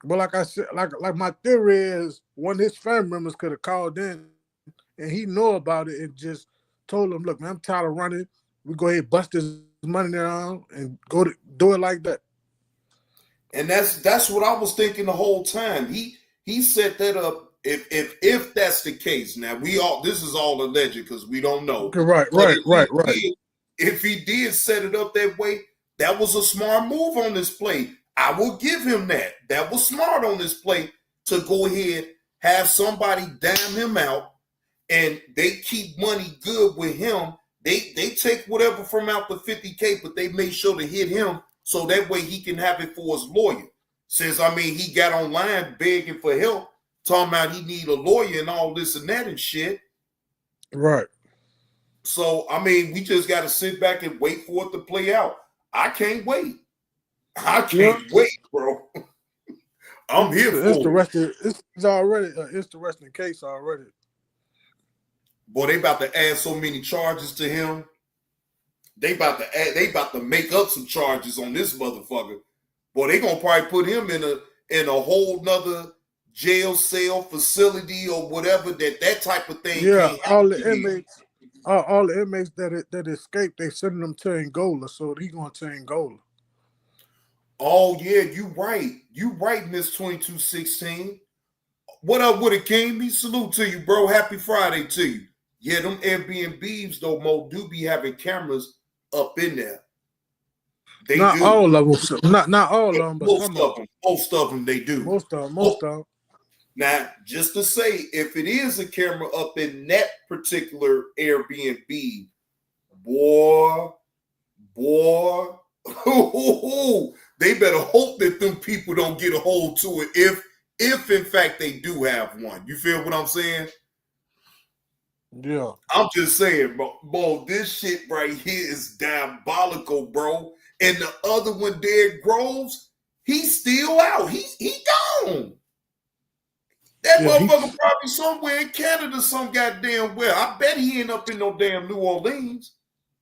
But like I said, like my theory is one of his family members could have called in and he know about it and just told him, look, man, I'm tired of running. We go ahead and bust this money down and go to do it like that. And that's what I was thinking the whole time. He set that up. If that's the case, now this is all alleged because we don't know. Right. If he did set it up that way, That was a smart move on this play. I will give him that. That was smart on this play to go ahead, have somebody dime him out, and they keep money good with him. They take whatever from out the 50K, but they make sure to hit him so that way he can have it for his lawyer. Since, I mean, he got online begging for help, talking about he need a lawyer and all this and that and shit. Right. So, I mean, we just got to sit back and wait for it to play out. I can't wait. I can't wait, bro. I'm here for it. It's already an interesting case already. Boy, they about to add so many charges to him. They about to make up some charges on this motherfucker. Boy, they gonna probably put him in a whole nother jail cell facility or whatever that type of thing. Yeah, all the inmates that escaped, they sending them to Angola, so he going to Angola. Oh yeah, you right. You right, Miss 2216. What up with it, King? Me salute to you, bro. Happy Friday to you. Yeah, them Airbnbs though, Mo, do be having cameras up in there. They not do. All of them. Not all of them, but most some of them. Most of them they do. Most of them. Now, just to say, if it is a camera up in that particular Airbnb, boy, they better hope that them people don't get a hold to it if in fact they do have one. You feel what I'm saying? Yeah. I'm just saying, bro, this shit right here is diabolical, bro. And the other one, Derek Groves, he's still out. He gone. That motherfucker probably somewhere in Canada, some goddamn well. I bet he ain't up in no damn New Orleans.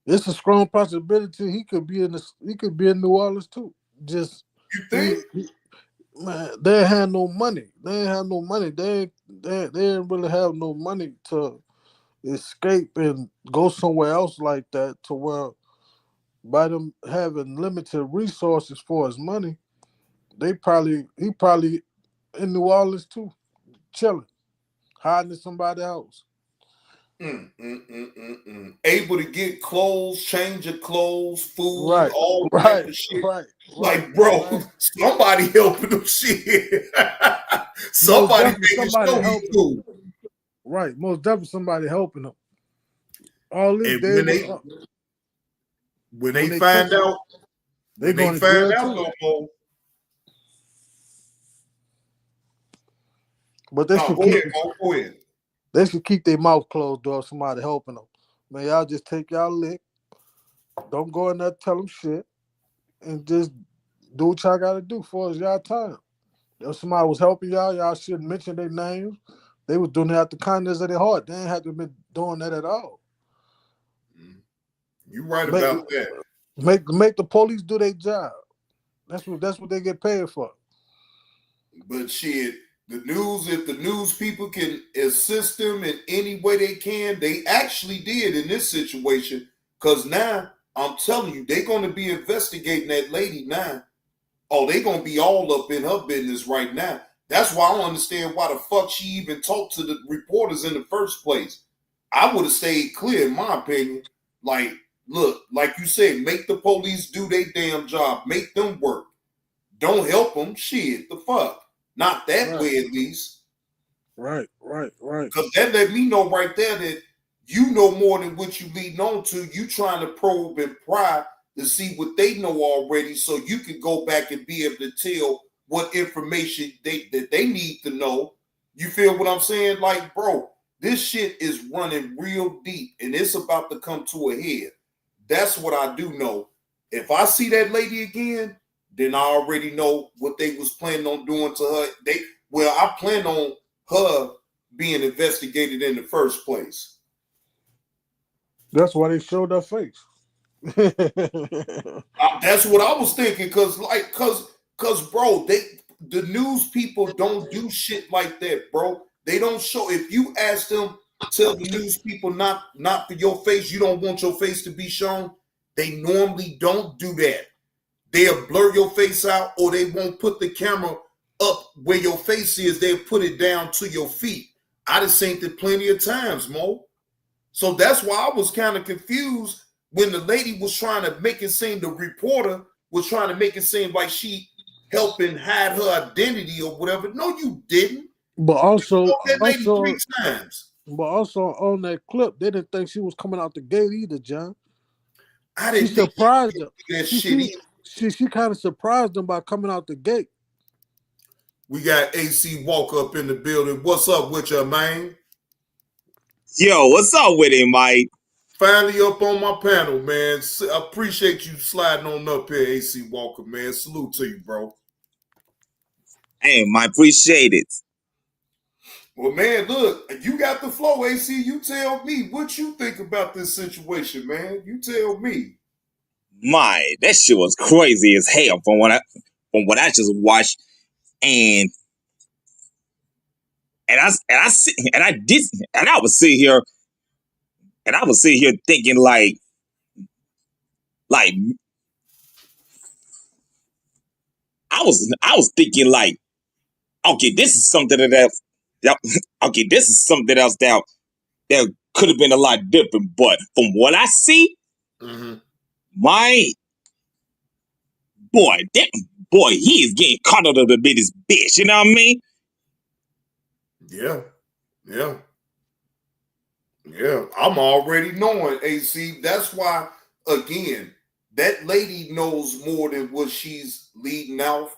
It's a strong possibility he could be in New Orleans too. Just you think? Man, they ain't had no money. They ain't have no money. They didn't really have no money to escape and go somewhere else like that, to where by them having limited resources for his money, he probably in New Orleans too, chilling, hiding in somebody's house. Able to get clothes, change of clothes, food, right, all type of shit. Like, bro, somebody helping them shit. somebody making sure he's cool. Right, most definitely somebody helping them. All this when they find out, they're going to jail too. Though, but they should go ahead. They should keep their mouth closed, though, if somebody helping them. Man, y'all just take y'all lick. Don't go in there tell them shit. And just do what y'all got to do for y'all time. If somebody was helping y'all shouldn't mention their names. They was doing it out the kindness of their heart. They ain't have to be doing that at all. You right about that. Make the police do their job. That's what they get paid for. But shit, if the news people can assist them in any way they can, they actually did in this situation. Because now, I'm telling you, they're going to be investigating that lady now. Oh, they're going to be all up in her business right now. That's why I don't understand why the fuck she even talked to the reporters in the first place. I would have stayed clear, in my opinion. Like, look, like you said, make the police do their damn job. Make them work. Don't help them. Shit, the fuck. Not that way, at least. Right. Because that let me know right there that you know more than what you leading on to. You trying to probe and pry to see what they know already, so you can go back and be able to tell what information that they need to know. You feel what I'm saying? Like, bro, this shit is running real deep, and it's about to come to a head. That's what I do know. If I see that lady again, then I already know what they was planning on doing to her. I plan on her being investigated in the first place. That's why they showed her face. That's what I was thinking, cause bro, the news people don't do shit like that, bro. They don't show. If you ask them, tell the news people not for your face, you don't want your face to be shown, they normally don't do that. They'll blur your face out, or they won't put the camera up where your face is. They'll put it down to your feet. I just seen it plenty of times, Mo. So that's why I was kind of confused when the lady was trying to make it seem, the reporter was trying to make it seem like she helping hide her identity or whatever. No, you didn't. But also, that lady 3 times. But also on that clip, they didn't think she was coming out the gate either, John. I didn't she surprised them. She kind of surprised them by coming out the gate. We got AC Walker up in the building. What's up with you, man? Yo, what's up with it, Mike? Finally up on my panel, man. I appreciate you sliding on up here, AC Walker, man. Salute to you, bro. Hey, I appreciate it. Well, man, look, you got the flow, AC. You tell me what you think about this situation, man. You tell me. That shit was crazy as hell from what I just watched, and I was sitting here thinking like I was thinking like, okay, this is something that could have been a lot different, but from what I see, my boy, he is getting caught up a bit as bitch. You know what I mean? Yeah. I'm already knowing, AC. That's why, again, that lady knows more than what she's leading out.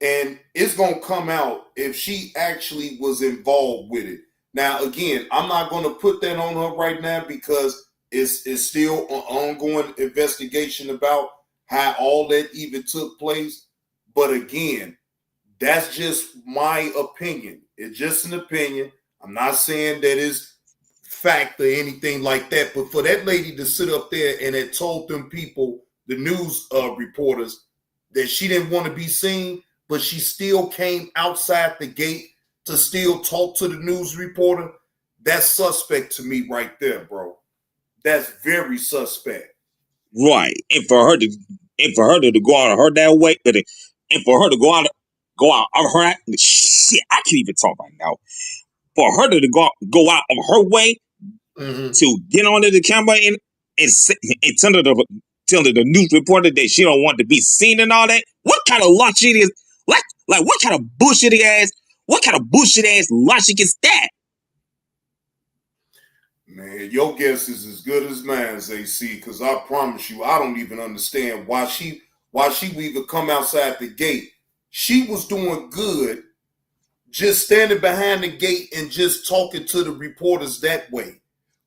And it's going to come out if she actually was involved with it. Now, again, I'm not going to put that on her right now because it's still an ongoing investigation about how all that even took place. But again, that's just my opinion. It's just an opinion. I'm not saying that it's fact or anything like that. But for that lady to sit up there and had told them people, the news reporters, that she didn't want to be seen, but she still came outside the gate to still talk to the news reporter, that's suspect to me right there, bro. That's very suspect. Right. And for her to go out of her that way, and for her to go out of her shit, I can't even talk right now. For her to go out of her way to get onto the camera and tell the news reporter that she don't want to be seen and all that. What kind of logic is like what kind of bullshit ass logic is that? Man, your guess is as good as mine, AC, because I promise you, I don't even understand why she would even come outside the gate. She was doing good just standing behind the gate and just talking to the reporters that way.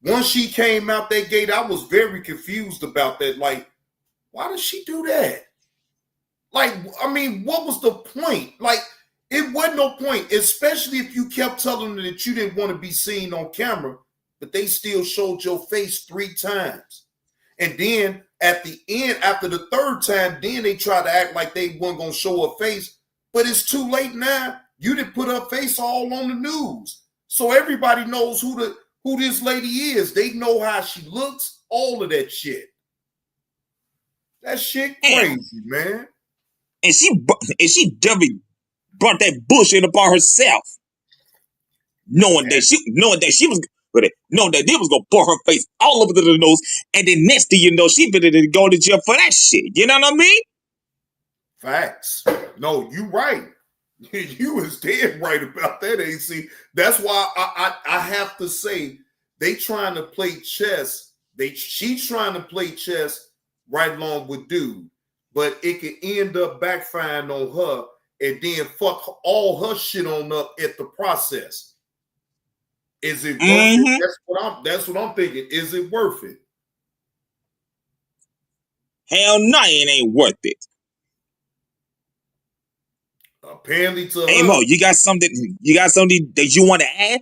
Once she came out that gate, I was very confused about that. Like, why did she do that? Like, I mean, what was the point? Like, it wasn't no point, especially if you kept telling them that you didn't want to be seen on camera, but they still showed your face 3 times. And then at the end, after the 3rd time, then they tried to act like they weren't going to show her face. But it's too late now. You didn't put her face all on the news. So everybody knows who this lady is. They know how she looks, all of that shit. That shit crazy, man. And she definitely brought that bullshit upon herself. Knowing that they was gonna pour her face all over the nose, and then next thing you know, she better go to jail for that shit. You know what I mean? Facts. No, you right. You was dead right about that, AC. That's why I have to say they trying to play chess. She's trying to play chess right along with dude, but it could end up backfiring on her and then fuck all her shit on up at the process. Is it worth it? That's what I'm thinking. Is it worth it? Hell no, it ain't worth it. Apparently to Hey her. Mo, you got something that you want to add?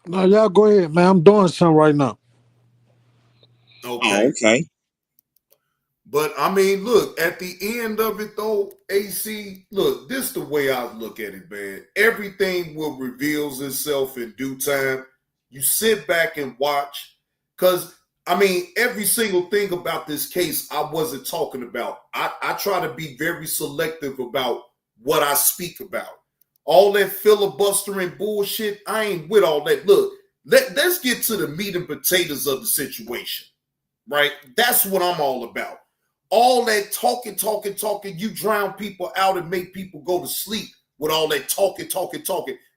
No, y'all go ahead, man. I'm doing something right now. Okay. Oh, okay. But I mean, look, at the end of it though, AC, look, this is the way I look at it, man. Everything will reveals itself in due time. You sit back and watch. Because, I mean, every single thing about this case I wasn't talking about. I try to be very selective about what I speak about. All that filibustering bullshit, I ain't with all that. Look, let's get to the meat and potatoes of the situation, right? That's what I'm all about. All that talking, you drown people out and make people go to sleep with all that talking,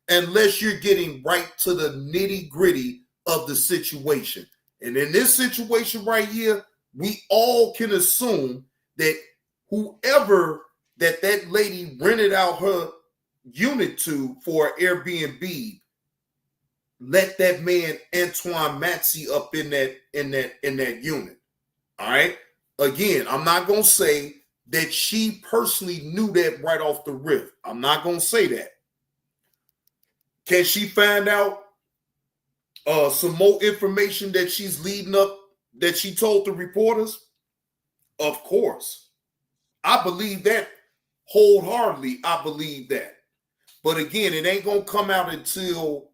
unless you're getting right to the nitty gritty of the situation. And in this situation right here, we all can assume that whoever that lady rented out her unit to for Airbnb, let that man Antoine Massey up in that unit. All right. Again, I'm not gonna say that she personally knew that right off the rip. I'm not gonna say that. Can she find out some more information that she's leading up that she told the reporters? Of course. I believe that wholeheartedly. I believe that. But again, it ain't gonna come out until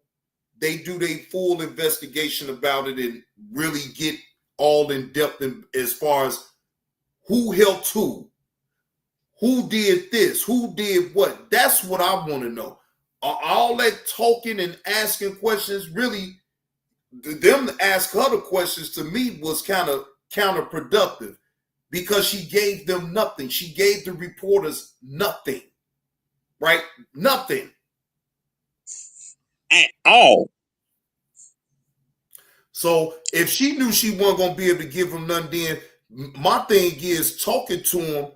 they do their full investigation about it and really get all in depth as far as who helped who did this, who did what. That's what I want to know. All that talking and asking questions, really, them to ask her the questions to me was kind of counterproductive because she gave them nothing. She gave the reporters nothing, right? Nothing. At all. So if she knew she wasn't going to be able to give them none, then my thing is talking to him,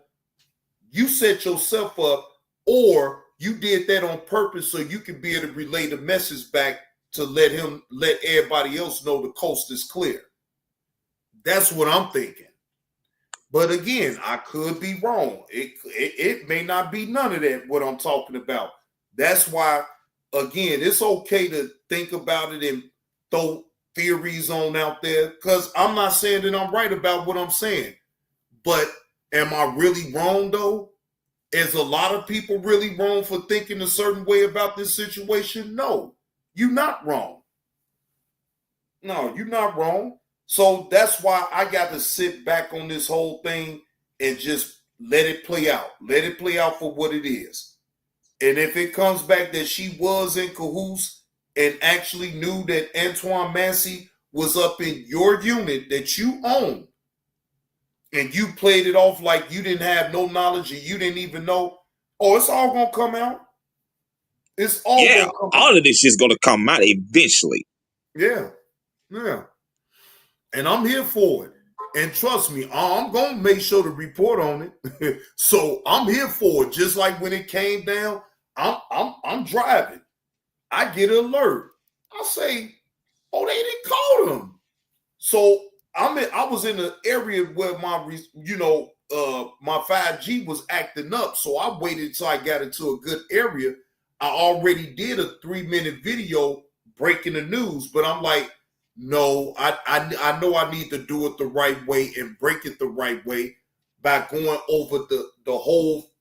you set yourself up or you did that on purpose so you could be able to relay the message back to let everybody else know the coast is clear. That's what I'm thinking. But again, I could be wrong. It may not be none of that what I'm talking about. That's why, again, it's okay to think about it and throw theories on out there because I'm not saying that I'm right about what I'm saying. But am I really wrong though? Is a lot of people really wrong for thinking a certain way about this situation? No, you're not wrong. No, you're not wrong. So that's why I got to sit back on this whole thing and just let it play out. Let it play out for what it is. And if it comes back that she was in cahoots and actually knew that Antoine Massey was up in your unit that you own, and you played it off like you didn't have no knowledge and you didn't even know, it's all going to come out. It's all going to come out. All of this shit's going to come out eventually. Yeah. Yeah. And I'm here for it. And trust me, I'm going to make sure to report on it. So I'm here for it. Just like when it came down, I'm driving. I get an alert. I say, they didn't call them. So I was in an area where my 5G was acting up. So I waited until I got into a good area. I already did a 3-minute video breaking the news, but I'm like, no, I know I need to do it the right way and break it the right way by going over the whole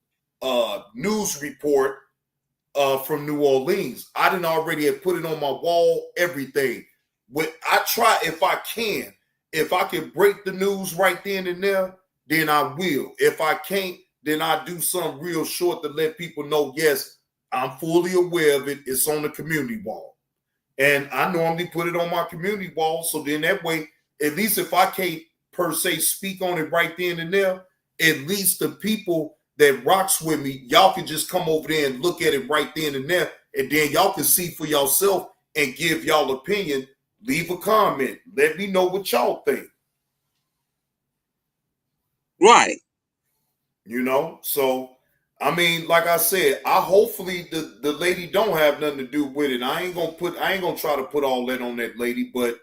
news report from New Orleans. I didn't already have put it on my wall, everything. I try if I can break the news right then and there, then I will. If I can't, then I do something real short to let people know, yes, I'm fully aware of it. It's on the community wall. And I normally put it on my community wall. So then that way, at least if I can't per se speak on it right then and there, at least the people that rocks with me, y'all can just come over there and look at it right then and there. And then y'all can see for yourself and give y'all opinion. Leave a comment. Let me know what y'all think. Right. So I mean, like I said, hopefully the lady don't have nothing to do with it. I ain't gonna try to put all that on that lady, but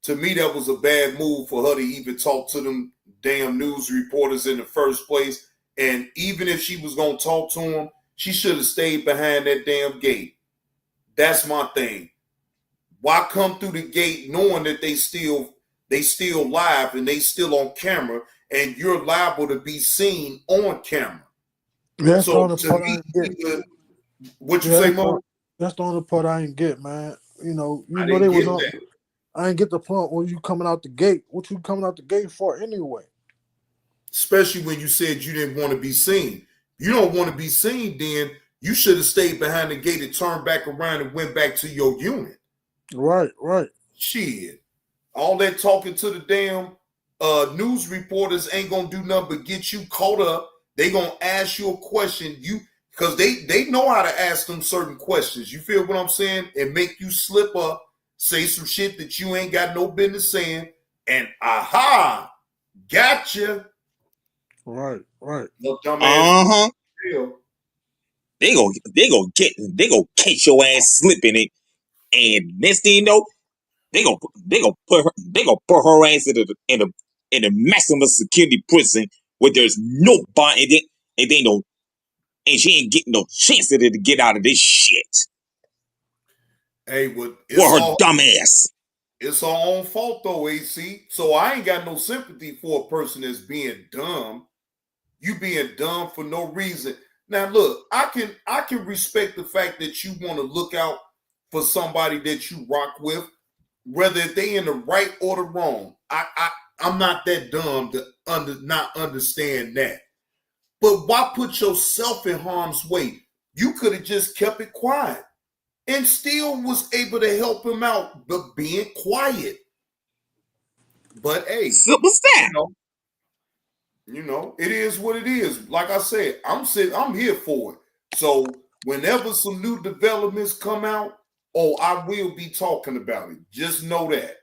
to me that was a bad move for her to even talk to them damn news reporters in the first place. And even if she was gonna talk to them, she should have stayed behind that damn gate. That's my thing. Why come through the gate knowing that they still live and they still on camera and you're liable to be seen on camera? That's So the only part I ain't get. What you say, Mo? That's the only part I ain't get, man. I didn't get that. I ain't get the point when you coming out the gate. What you coming out the gate for anyway? Especially when you said you didn't want to be seen. You don't want to be seen, then you should have stayed behind the gate and turned back around and went back to your unit. Right. Shit. All that talking to the damn news reporters ain't gonna do nothing but get you caught up. They gonna ask you a question, because they know how to ask them certain questions. You feel what I'm saying? And make you slip up, say some shit that you ain't got no business saying, and aha, gotcha. Right. No dumbass. They go catch your ass slipping it, and next thing you know, they gonna put her ass in the maximum security prison where there's no bond, and they no, and she ain't getting no chance to get out of this shit. Hey, well, For her dumb ass. It's our own fault though, AC. So I ain't got no sympathy for a person that's being dumb. You being dumb for no reason. Now look, I can respect the fact that you want to look out for somebody that you rock with, whether they in the right or the wrong. I'm not that dumb to not understand that. But why put yourself in harm's way? You could have just kept it quiet and still was able to help him out, but being quiet. But hey, simple step. You know, it is what it is. Like I said, I'm here for it. So whenever some new developments come out, I will be talking about it. Just know that.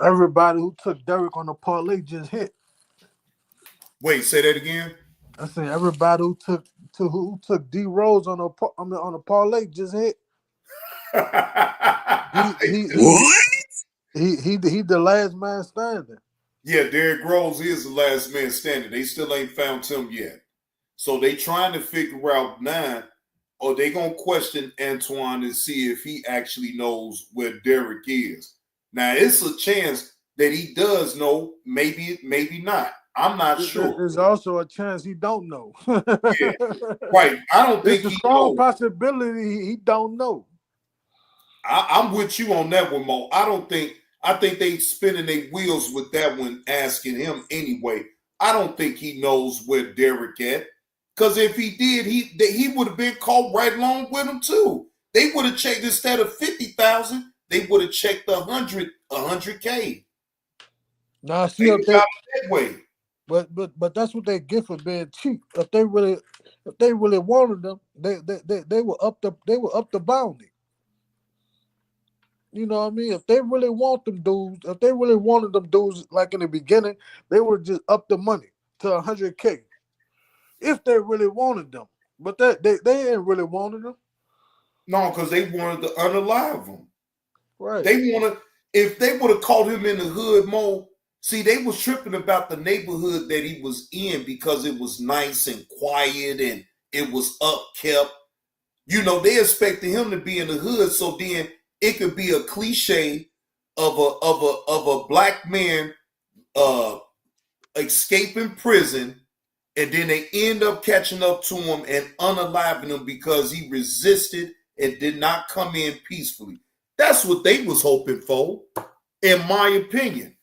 Everybody who took Derek on the parlay just hit. Wait, say that again. I said everybody who took D Rose on a parlay just hit. He the last man standing. Yeah, Derrick Rose is the last man standing. They still ain't found him yet. So they trying to figure out now, or they gonna question Antoine and see if he actually knows where Derrick is. Now it's a chance that he does know, maybe not. I'm not sure. There's also a chance he don't know. Yeah, right. I don't think it's a strong possibility he don't know. I'm with you on that one, Mo. I think they spinning their wheels with that one, asking him anyway. I don't think he knows where Derrick at. Because if he did, he would have been caught right along with him too. They would have checked, instead of 50,000, they would have checked 100K. Now see if they that way. But that's what they get for being cheap. If they really wanted them, they were up the bounty. You know what I mean? If they really want them dudes, if they really wanted them dudes like in the beginning, they would just up the money to 100K. If they really wanted them. But they ain't really wanted them. No, because they wanted to unalive him. Right. If they would have caught him in the hood, Mo, see, they was tripping about the neighborhood that he was in because it was nice and quiet and it was upkept. You know, they expected him to be in the hood, so then it could be a cliche of a black man escaping prison, and then they end up catching up to him and unaliving him because he resisted and did not come in peacefully. That's what they was hoping for, in my opinion.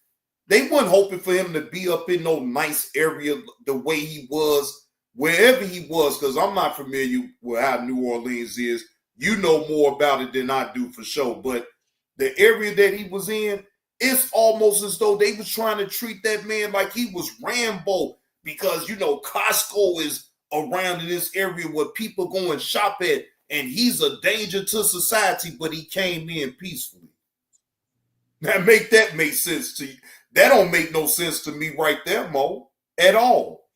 They weren't hoping for him to be up in no nice area the way he was, wherever he was, because I'm not familiar with how New Orleans is. You know more about it than I do for sure. But the area that he was in, it's almost as though they was trying to treat that man like he was Rambo, because, you know, Costco is around in this area where people go and shop at, and he's a danger to society, but he came in peacefully. Now make that make sense to you. That don't make no sense to me right there, Mo, at all.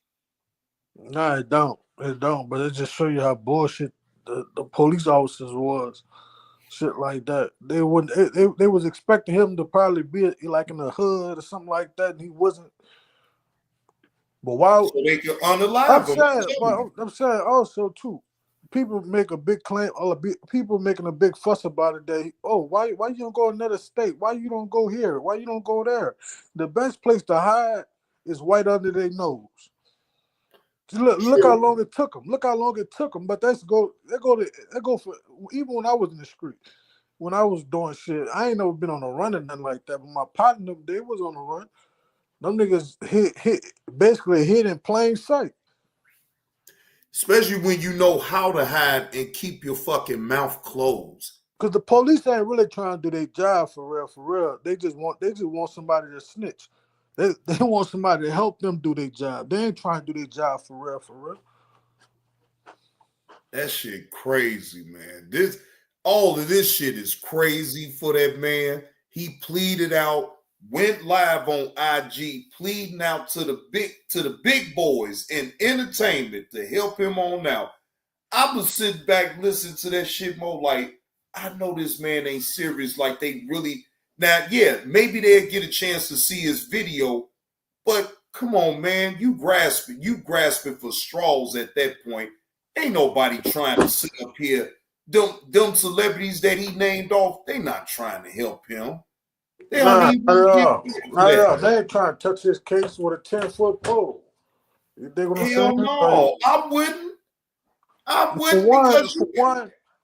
No, it don't. It don't. But it just show you how bullshit the police officers was. Shit like that. They wouldn't. They was expecting him to probably be like in the hood or something like that, and he wasn't. But why? So they could unalive him. I'm saying also too. People make a big claim. People making a big fuss about it. Why you don't go another state? Why you don't go here? Why you don't go there? The best place to hide is right under their nose. Look how long it took them. Look how long it took them. But they go for, even when I was in the street, when I was doing shit, I ain't never been on a run or nothing like that. But my partner, they was on a run. Them niggas basically hid in plain sight. Especially when you know how to hide and keep your fucking mouth closed. Because the police ain't really trying to do their job for real, for real. They just want somebody to snitch. They want somebody to help them do their job. They ain't trying to do their job for real, for real. That shit crazy, man. All of this shit is crazy for that man. He pleaded out, went live on IG, pleading out to the big boys in entertainment to help him on out. I would sit back, listen to that shit more like, I know this man ain't serious. Like they really now, yeah, maybe they'll get a chance to see his video, but come on, man, you grasping for straws at that point. Ain't nobody trying to sit up here. Them celebrities that he named off, they not trying to help him. They don't even Not at all. They ain't trying to touch his case with a 10-foot pole. You dig what I'm saying? Hell no, I wouldn't.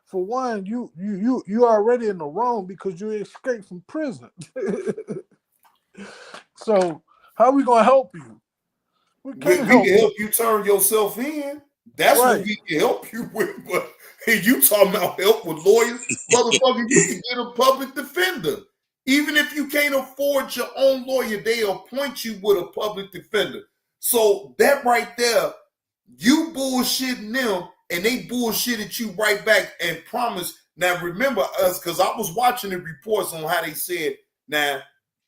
For one, you already in the wrong because you escaped from prison. So how we gonna help you? We can help you turn yourself in. That's what we can help you with. But hey, you talking about help with lawyers? Motherfucker, you can get a public defender. Even if you can't afford your own lawyer, they appoint you with a public defender. So that right there, you bullshitting them and they bullshitted you right back and promised. Now remember us, because I was watching the reports on how they said, now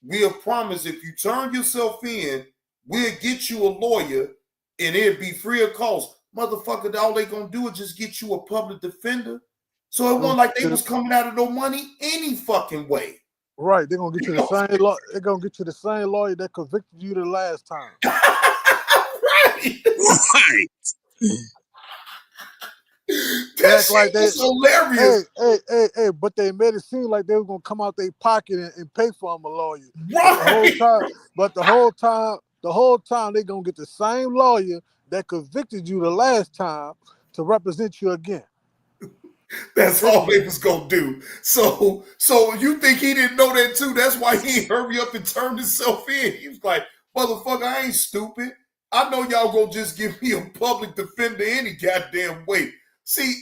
we'll promise if you turn yourself in, we'll get you a lawyer and it'll be free of cost. Motherfucker, all they gonna do is just get you a public defender. So it wasn't like they was coming out of no money any fucking way. Right, they're gonna get you the same law. They're gonna get you the same lawyer that convicted you the last time. Right. That shit was hilarious. Hey, but they made it seem like they were gonna come out their pocket and pay for him a lawyer. Right. But the whole time they gonna get the same lawyer that convicted you the last time to represent you again. That's all they was gonna do. So you think he didn't know that too? That's why he hurry up and turned himself in. He was like, motherfucker, I ain't stupid. I know y'all gonna just give me a public defender any goddamn way. See,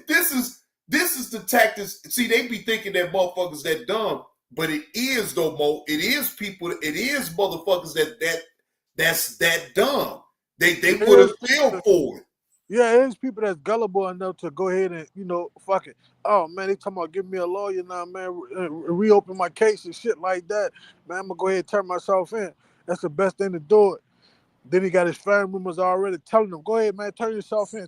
this is the tactics. See, they be thinking that motherfuckers that dumb, but it is though, Mo. It is people. It is motherfuckers that's that dumb. They would have fell for it. Yeah, it is people that's gullible enough to go ahead and, fuck it. Oh, man, they talking about giving me a lawyer now, man, reopen my case and shit like that. Man, I'm going to go ahead and turn myself in. That's the best thing to do it. Then he got his family members already telling him, go ahead, man, turn yourself in.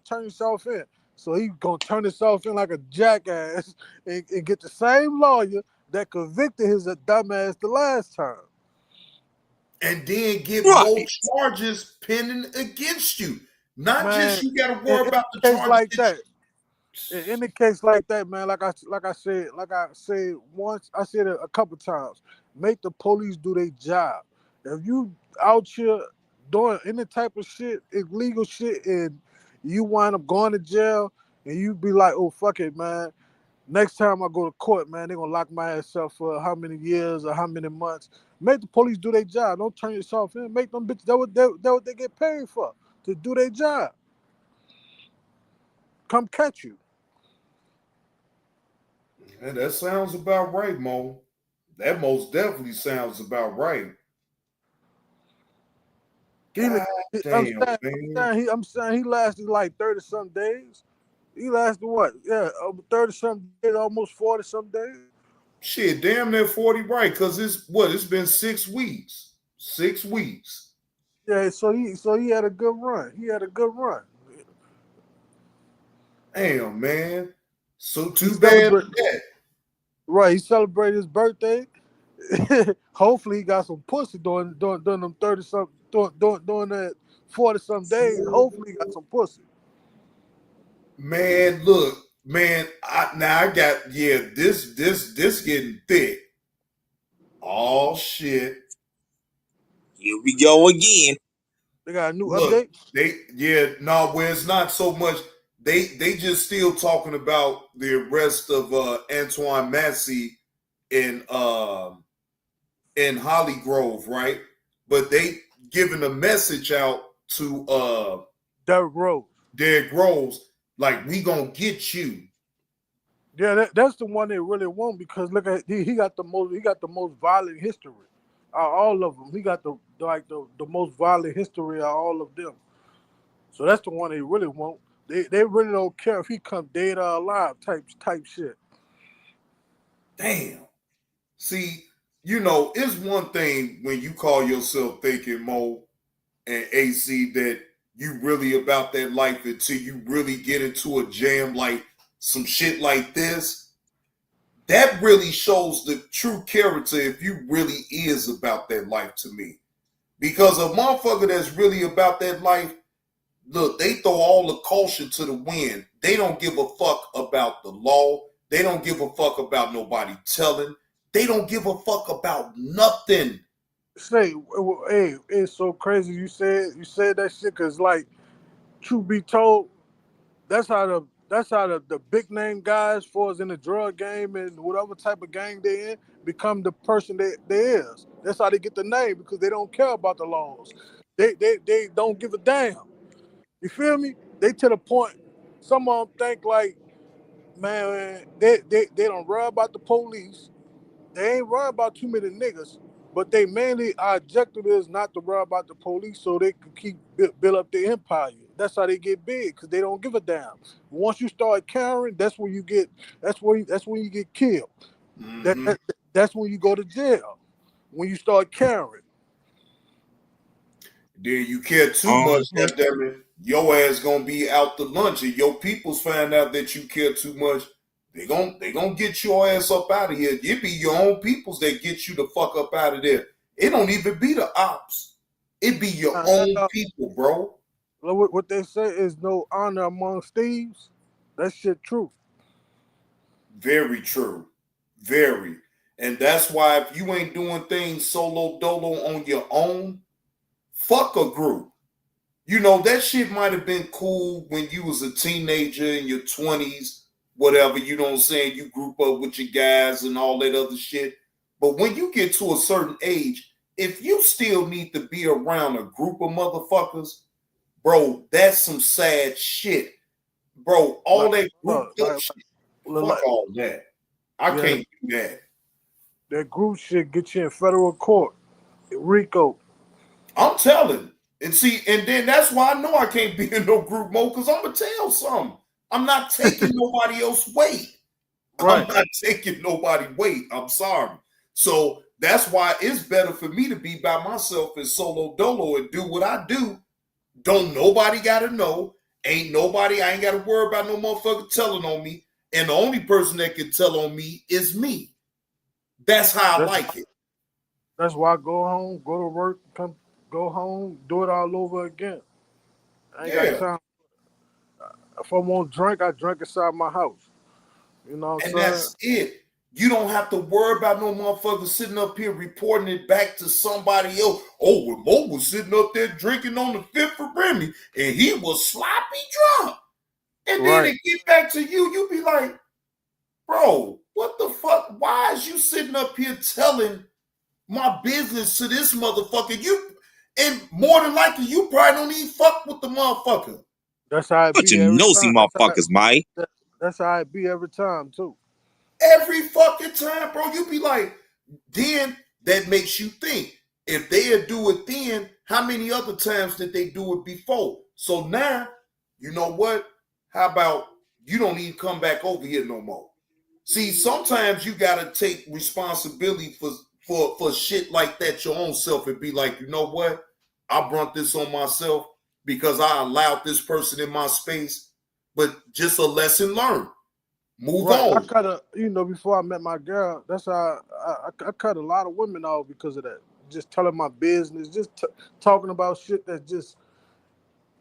So he going to turn himself in like a jackass and get the same lawyer that convicted his dumbass the last time. And then get more charges pending against you. Not just you got to worry about the charges like that. In any case like that, man, like I said once, I said it a couple times. Make the police do their job. If you out here doing any type of shit, illegal shit, and you wind up going to jail, and you be like, oh fuck it, man. Next time I go to court, man, they're gonna lock my ass up for how many years or how many months. Make the police do their job. Don't turn yourself in. Make them bitches. That's what they get paid for, to do their job. Come catch you. Yeah, that sounds about right, Mo. That most definitely sounds about right. God damn, I'm saying he lasted like 30-some days. He lasted what? Yeah, 30-some days, almost 40-some days. Shit, damn near 40, right? Because it's been 6 weeks. 6 weeks. Yeah, so he had a good run. Damn, man. So too bad for that. Right, he celebrated his birthday. Hopefully he got some pussy during them 30-some during that 40-some days. Hopefully he got some pussy. Man, look, man, I got this getting thick. Oh shit. Here we go again. They got a new update? Where it's not so much. They just still talking about the arrest of Antoine Massey in Holly Grove, right? But they giving a message out to Derrick Rose. Like, we gonna get you. Yeah, that's the one they really want because look at he got the most violent history. All of them. He got the most violent history of all of them. So that's the one they really want. They really don't care if he come dead or alive type shit. Damn. See, it's one thing when you call yourself thinking Mo and AC that you really about that life until you really get into a jam like some shit like this. That really shows the true character if you really is about that life to me. Because a motherfucker that's really about that life, look, they throw all the caution to the wind. They don't give a fuck about the law. They don't give a fuck about nobody telling. They don't give a fuck about nothing. Say, hey, it's so crazy you said that shit because like, truth be told, that's how the big name guys for us in the drug game and whatever type of gang they in become the person they is. That's how they get the name because they don't care about the laws. They don't give a damn. You feel me? They to the point. Some of them think like, man, they don't worry about the police. They ain't worry about too many niggas. But they mainly our objective is not to worry about the police so they can keep build up their empire. That's how they get big because they don't give a damn. Once you start carrying, that's when you get killed. Mm-hmm. That's when you go to jail. When you start carrying. Then you care too much, goddammit, your ass gonna be out to lunch, and your peoples find out that you care too much. They gonna get your ass up out of here. It be your own peoples that get you the fuck up out of there. It don't even be the ops. It be your own people, bro. What they say is no honor among thieves. That shit true. Very true. Very. And that's why if you ain't doing things solo dolo on your own, fuck a group. That shit might have been cool when you was a teenager in your 20s, whatever, you know what I'm saying? You group up with your guys and all that other shit. But when you get to a certain age, if you still need to be around a group of motherfuckers, bro, that's some sad shit. Bro, all that group shit, fuck all that. I can't do that. That group shit get you in federal court. RICO. I'm telling. And see, and then that's why I know I can't be in no group mode because I'm going to tell something. I'm not taking nobody else's weight. Right. I'm not taking nobody weight. I'm sorry. So that's why it's better for me to be by myself and solo dolo and do what I do. Don't nobody got to know. I ain't got to worry about no motherfucker telling on me. And the only person that can tell on me is me. That's how I like it. That's why I go home, go to work, go home, do it all over again. I ain't got time. If I want to drink, I drink inside my house. You know what I'm saying? And that's it. You don't have to worry about no motherfucker sitting up here reporting it back to somebody else. Oh, well, Mo was sitting up there drinking on the Fifth of Remy, and he was sloppy drunk. And then it get back to you, you be like, bro, what the fuck? Why is you sitting up here telling my business to this motherfucker? And more than likely, you probably don't even fuck with the motherfucker. That's how it be. But you nosy motherfuckers, Mike. That's how it be every time, too. Every fucking time, bro. You be like, then that makes you think. If they'll do it then, how many other times did they do it before? So now, you know what? How about you don't even come back over here no more? See, sometimes you gotta take responsibility for shit like that your own self and be like, you know what? I brought this on myself because I allowed this person in my space, but just a lesson learned. Move on. I cut before I met my girl, that's how I cut a lot of women off because of that. Just telling my business, just talking about shit that just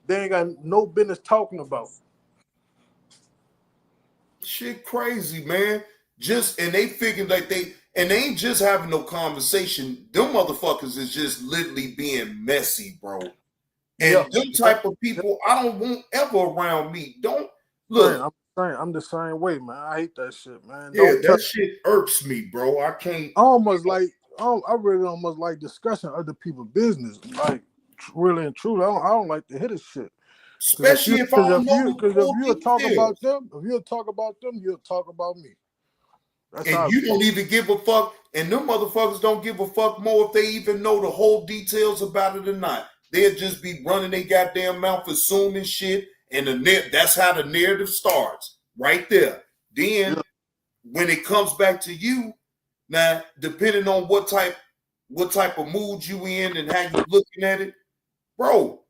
they ain't got no business talking about. Shit crazy, man. And they figured like they ain't just having no conversation. Them motherfuckers is just literally being messy, bro. And them type of people, I don't want ever around me. Don't look. I'm the same way, man. I hate that shit, man. Yeah, that shit irks me, bro. I can't. I really almost like discussing other people's business, like really and truly. I don't like to hear this shit. Especially if I don't know Because the if full you'll talk about details. them, you'll talk about me. That's And how you don't even give a fuck, and them motherfuckers don't give a fuck more if they even know the whole details about it or not. They'll just be running their goddamn mouth assuming shit, and that's how the narrative starts, right there. Then when it comes back to you, now depending on what type of mood you in and how you looking at it, bro,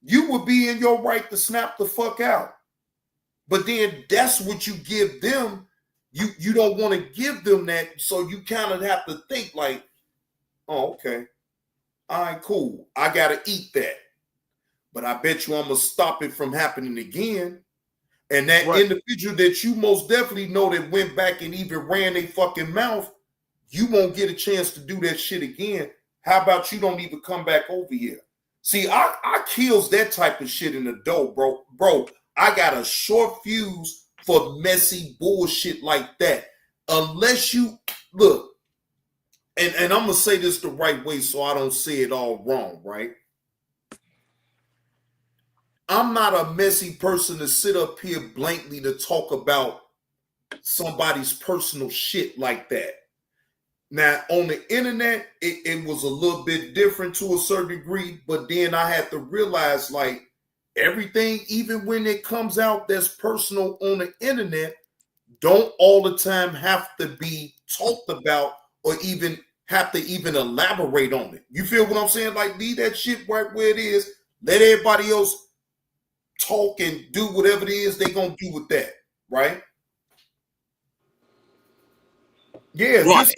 you would be in your right to snap the fuck out. But then that's what you give them. You don't want to give them that, so you kind of have to think like, oh, okay, all right, cool. I gotta eat that, but I bet you I'm gonna stop it from happening again. And that individual that you most definitely know that went back and even ran their fucking mouth, you won't get a chance to do that shit again. How about you don't even come back over here? See, I kills that type of shit in the dough, bro. Bro, I got a short fuse for messy bullshit like that. Unless you look, and I'm gonna say this the right way so I don't say it all wrong, right? I'm not a messy person to sit up here blankly to talk about somebody's personal shit like that. Now, on the internet, it was a little bit different to a certain degree, but then I had to realize, like, everything, even when it comes out that's personal on the internet, don't all the time have to be talked about or even have to even elaborate on it. You feel what I'm saying? Like, leave that shit right where it is. Let everybody else talk and do whatever it is they gonna do with that, right? Yeah, just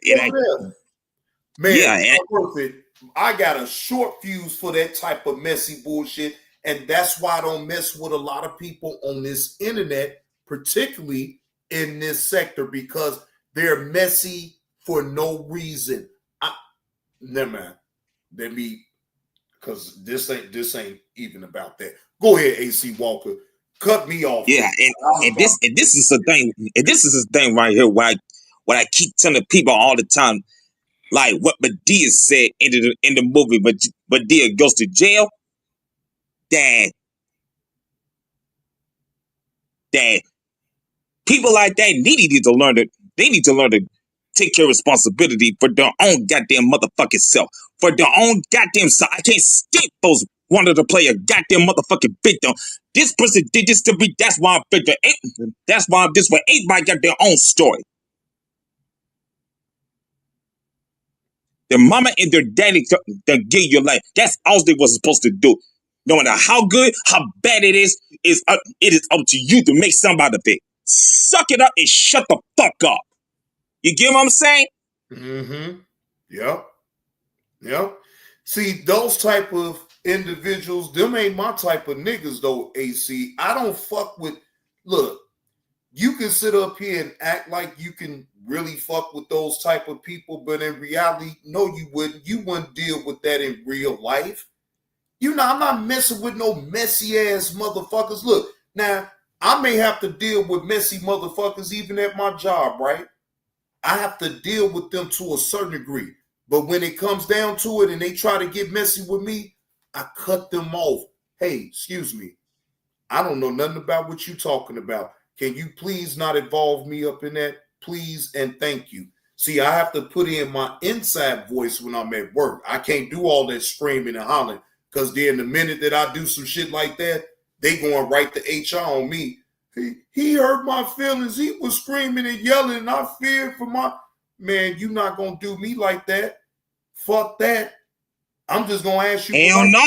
man, it's not worth it. I got a short fuse for that type of messy bullshit, and that's why I don't mess with a lot of people on this internet, particularly in this sector, because they're messy for no reason. Never mind. Let me, because this ain't even about that. Go ahead, AC Walker. Cut me off. Yeah, and this is the thing. And this is the thing right here. What I keep telling people all the time, like what Madea said in the movie, but Madea goes to jail. That people like that need to learn to. They need to learn to take care of responsibility for their own goddamn motherfucking self, for their own goddamn self. I can't stand those wanted to play a goddamn motherfucking victim. This person did this to me. That's why I'm victim. That's why I'm this way. Everybody got their own story. Their mama and their daddy that gave you life. That's all they was supposed to do. No matter how good, how bad it is it is up to you to make something out of it. Suck it up and shut the fuck up. You get what I'm saying? Mm-hmm. Yep. See, those type of individuals, them ain't my type of niggas though, AC. I don't fuck with, look, you can sit up here and act like you can really fuck with those type of people, but in reality, no, you wouldn't. You wouldn't deal with that in real life. You know, I'm not messing with no messy ass motherfuckers. Look, now, I may have to deal with messy motherfuckers even at my job, right? I have to deal with them to a certain degree. But when it comes down to it and they try to get messy with me, I cut them off. Hey, excuse me. I don't know nothing about what you're talking about. Can you please not involve me up in that? Please and thank you. See, I have to put in my inside voice when I'm at work. I can't do all that screaming and hollering because then the minute that I do some shit like that, they going right to HR on me. He hurt my feelings. He was screaming and yelling, and I feared for my... Man, you not going to do me like that. Fuck that. I'm just going to ask you... Hell no.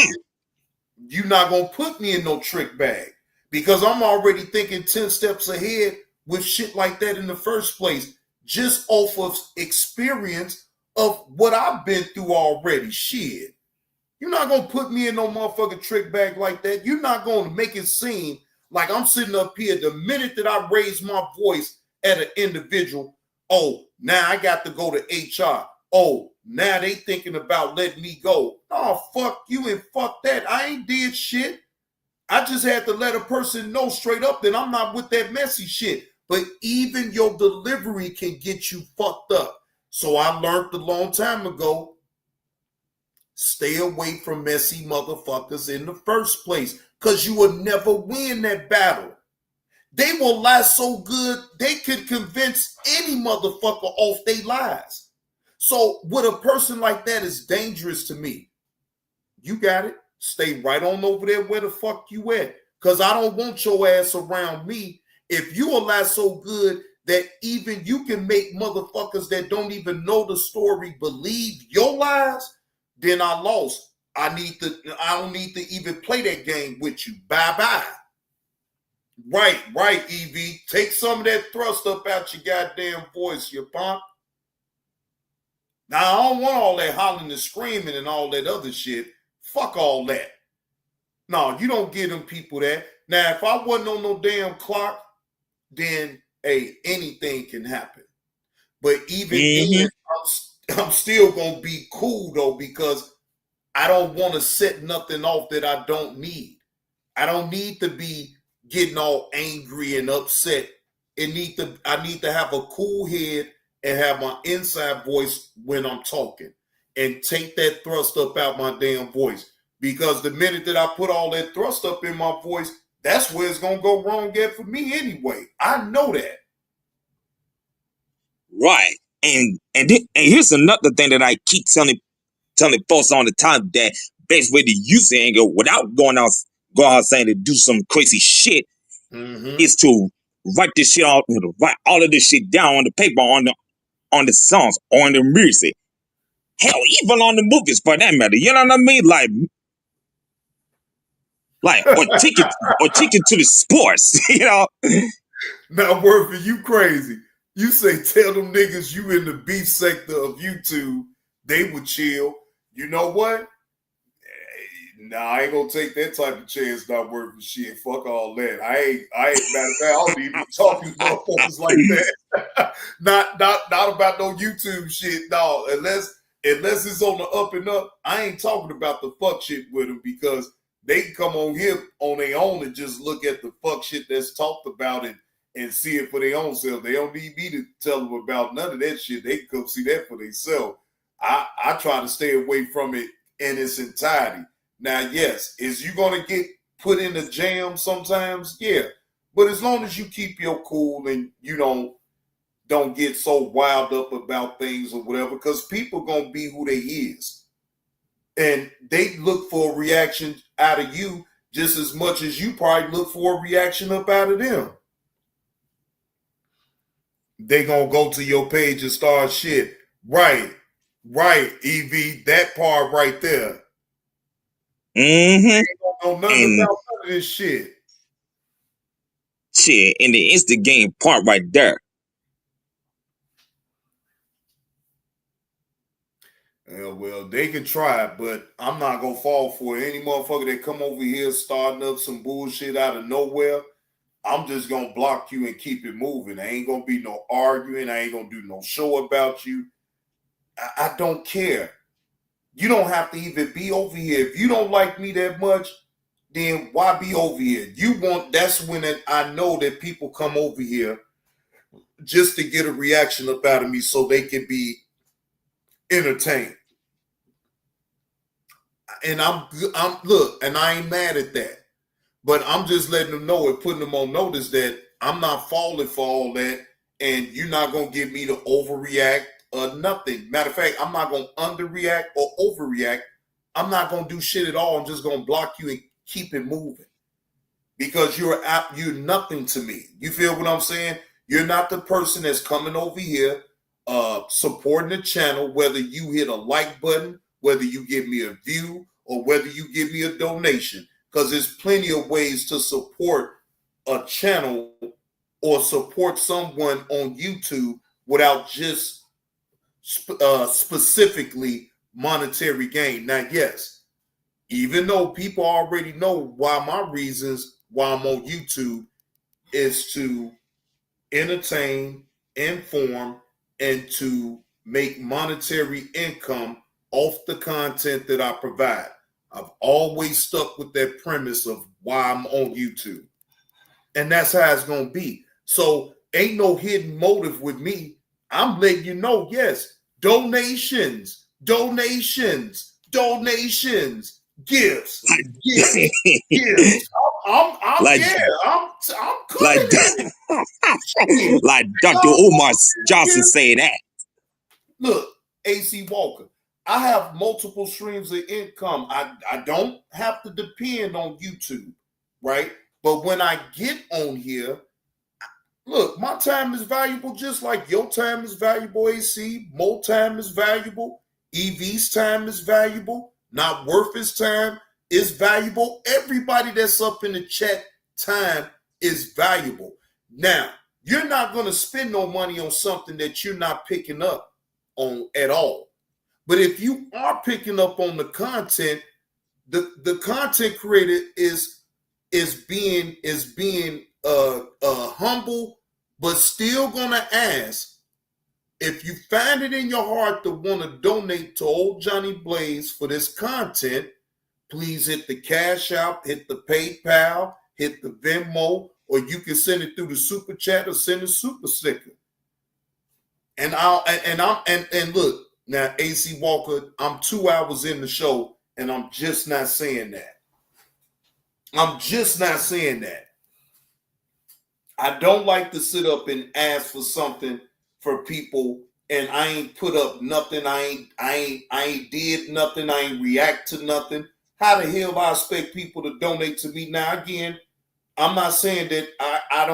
You're not going to put me in no trick bag because I'm already thinking 10 steps ahead with shit like that in the first place, just off of experience of what I've been through already. Shit. You're not going to put me in no motherfucking trick bag like that. You're not going to make it seem like I'm sitting up here the minute that I raise my voice at an individual. Oh, now I got to go to HR. Oh, now they thinking about letting me go. Oh, fuck you and fuck that. I ain't did shit. I just had to let a person know straight up that I'm not with that messy shit. But even your delivery can get you fucked up. So I learned a long time ago, stay away from messy motherfuckers in the first place, because you will never win that battle. They will lie so good, they could convince any motherfucker off their lies. So with a person like that is dangerous to me. You got it. Stay right on over there where the fuck you at. Because I don't want your ass around me. If you will lie so good that even you can make motherfuckers that don't even know the story believe your lies, then I lost. I don't need to even play that game with you. Bye-bye. Right, Evie. Take some of that thrust up out your goddamn voice, you punk. Now, I don't want all that hollering and screaming and all that other shit. Fuck all that. No, you don't give them people that. Now, if I wasn't on no damn clock, then, hey, anything can happen. But even then, I'm still going to be cool, though, because I don't want to set nothing off that I don't need. I don't need to be getting all angry and upset. I need to have a cool head and have my inside voice when I'm talking, and take that thrust up out my damn voice. Because the minute that I put all that thrust up in my voice, that's where it's gonna go wrong at for me anyway. I know that. Right. And here's another thing that I keep telling folks all the time, that best way to use anger without going out saying to do some crazy shit is to write this shit out, write all of this shit down on the paper, on the songs, on the music. Hell, even on the movies for that matter. You know what I mean? Or ticket to the sports, you know. Now, Murphy, you crazy. You say tell them niggas you in the beef sector of YouTube, they would chill. You know what? Nah, I ain't gonna take that type of chance. Not worth the shit. Fuck all that. I ain't matter of fact, I don't even talk to motherfuckers like that. not about no YouTube shit. No, unless it's on the up and up, I ain't talking about the fuck shit with them, because they can come on here on their own and just look at the fuck shit that's talked about and see it for their own self. They don't need me to tell them about none of that shit. They can come see that for themselves. I try to stay away from it in its entirety. Now, yes, is you going to get put in a jam sometimes? Yeah. But as long as you keep your cool and you don't get so wild up about things or whatever, because people going to be who they is. And they look for a reaction out of you just as much as you probably look for a reaction up out of them. They going to go to your page and start shit. Right, Evie, that part right there. Mm-hmm. Don't know nothing about none of this shit. Shit, and the instant game part right there. Well, they can try, but I'm not gonna fall for it. Any motherfucker that come over here starting up some bullshit out of nowhere, I'm just gonna block you and keep it moving. I ain't gonna be no arguing. I ain't gonna do no show about you. I don't care. You don't have to even be over here. If you don't like me that much, then why be over here? That's when I know that people come over here just to get a reaction up out of me so they can be entertained. And I'm look, and I ain't mad at that. But I'm just letting them know and putting them on notice that I'm not falling for all that, and you're not gonna get me to overreact or nothing. Matter of fact, I'm not gonna underreact or overreact. I'm not gonna do shit at all. I'm just gonna block you and keep it moving. Because you're nothing to me. You feel what I'm saying? You're not the person that's coming over here supporting the channel, whether you hit a like button, whether you give me a view, or whether you give me a donation. Because there's plenty of ways to support a channel or support someone on YouTube without just specifically monetary gain. Now, yes, even though people already know why my reasons why I'm on YouTube is to entertain, inform, and to make monetary income off the content that I provide. I've always stuck with that premise of why I'm on YouTube. And that's how it's going to be. So ain't no hidden motive with me. I'm letting you know, yes, donations. donations, gifts. I'm like, yeah, I'm like, coming in. like Dr. Umar Johnson say that. Look, AC Walker, I have multiple streams of income. I don't have to depend on YouTube, right? But when I get on here, look, my time is valuable just like your time is valuable, AC. Mo time is valuable. EV's time is valuable. Not worth his time is valuable. Everybody that's up in the chat, time is valuable. Now, you're not going to spend no money on something that you're not picking up on at all. But if you are picking up on the content, the content creator is being humble, but still gonna ask, if you find it in your heart to want to donate to old Johnny Blaze for this content, please hit the Cash App, hit the PayPal, hit the Venmo, or you can send it through the Super Chat or send a super sticker. And look, now AC Walker, I'm 2 hours in the show and I'm just not saying that. I'm just not saying that. I don't like to sit up and ask for something for people and I ain't put up nothing. I ain't did nothing. I ain't react to nothing. How the hell I expect people to donate to me? Now again, I'm not saying that I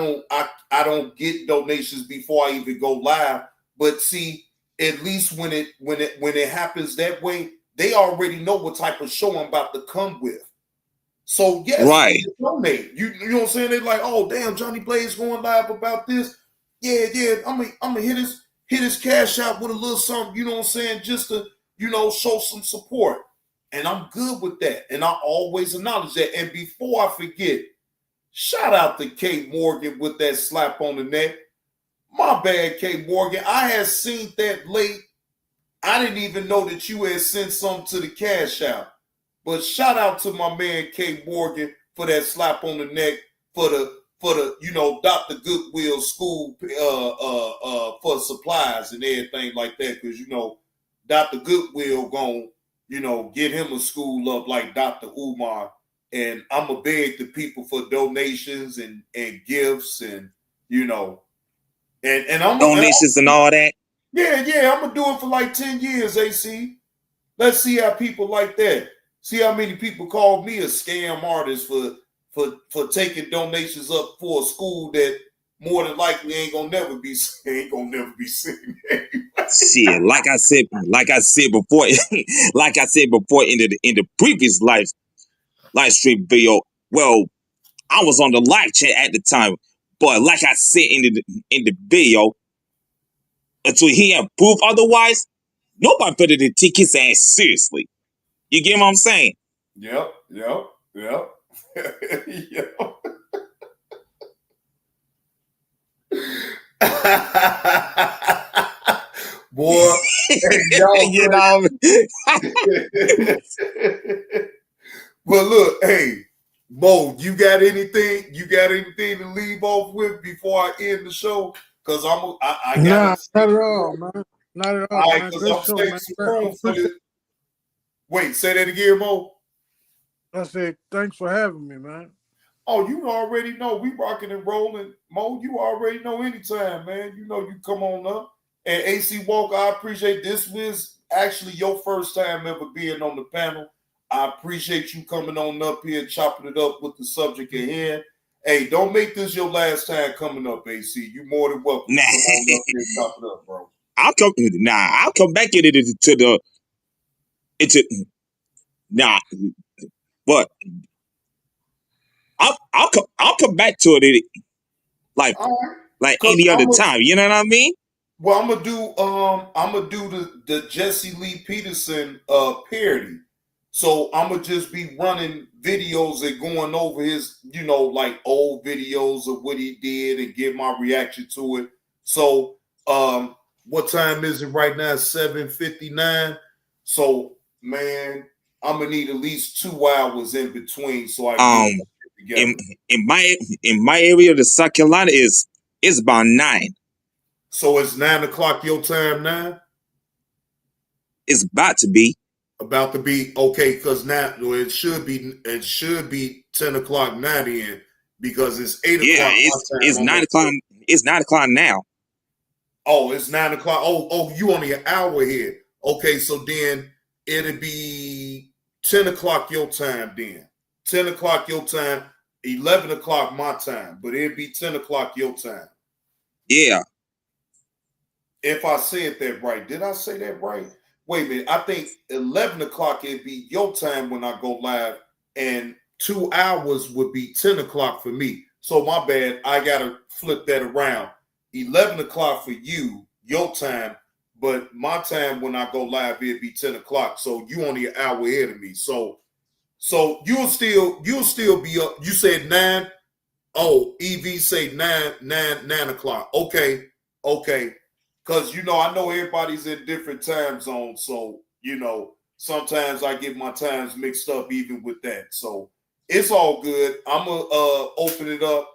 don't get donations before I even go live, but see, at least when it happens that way, they already know what type of show I'm about to come with. So yes, right. Donate. You know what I'm saying? They're like, oh damn, Johnny Blaze going live about this. Yeah. I'm gonna hit his cash out with a little something, you know what I'm saying, just to, show some support. And I'm good with that. And I always acknowledge that. And before I forget, shout out to Kate Morgan with that slap on the neck. My bad, Kate Morgan. I had seen that late. I didn't even know that you had sent some to the cash out. But shout out to my man Kate Morgan for that slap on the neck for the Dr. Goodwill school for supplies and everything like that. Because Dr. Goodwill gonna get him a school up like Dr. Umar. And I'm going to beg the people for donations and gifts and, and I'm donations and all that. Yeah. I'm going to do it for like 10 years, AC. Let's see how people like that. See how many people call me a scam artist for taking donations up for a school that more than likely ain't gonna never be seen. Shit, like I said before, in the previous live stream video. Well, I was on the live chat at the time, but like I said in the video, until he had proof otherwise, nobody better than take his ass seriously. You get what I'm saying? Yep. Boy, you know. But look, hey, Mo, you got anything to leave off with before I end the show? Because I got not at all, man. Not at all, man. Great show, man. Wait, say that again, Mo. I said, thanks for having me, man. Oh, you already know we rocking and rolling. Mo, you already know anytime, man. You come on up. And AC Walker, I appreciate this was actually your first time ever being on the panel. I appreciate you coming on up here, chopping it up with the subject at hand. Hey, don't make this your last time coming up, AC. You more than welcome to come on up here and chop it up, bro. I'll come back into but I'll come back to it like any other time. You know what I mean? Well, I'm gonna do the Jesse Lee Peterson parody. So I'm gonna just be running videos and going over his, like old videos of what he did and give my reaction to it. So what time is it right now? 7:59. So man, I'm gonna need at least 2 hours in between so I can get it together. In my area, the South Carolina is about 9. So it's 9 o'clock your time now? It's about to be. About to be okay, because now it should be 10 o'clock now then, because it's 8 Yeah, o'clock my time. it's 9 o'clock. It's 9 o'clock now. Oh, it's 9 o'clock. Oh, you only an hour ahead. Okay, so then it'll be 10 o'clock your time then. 10 o'clock your time, 11 o'clock my time, but it'll be 10 o'clock your time. Yeah. If I said that right. Did I say that right? Wait a minute. I think 11 o'clock it'd be your time when I go live, and 2 hours would be 10 o'clock for me. So my bad. I got to flip that around. 11 o'clock for you, your time, but my time when I go live, it'd be 10 o'clock. So you only an hour ahead of me. So you'll still be up. You said 9. Oh, EV say 9 o'clock. Okay. Because, I know everybody's in different time zones. So, sometimes I get my times mixed up even with that. So it's all good. I'm going to open it up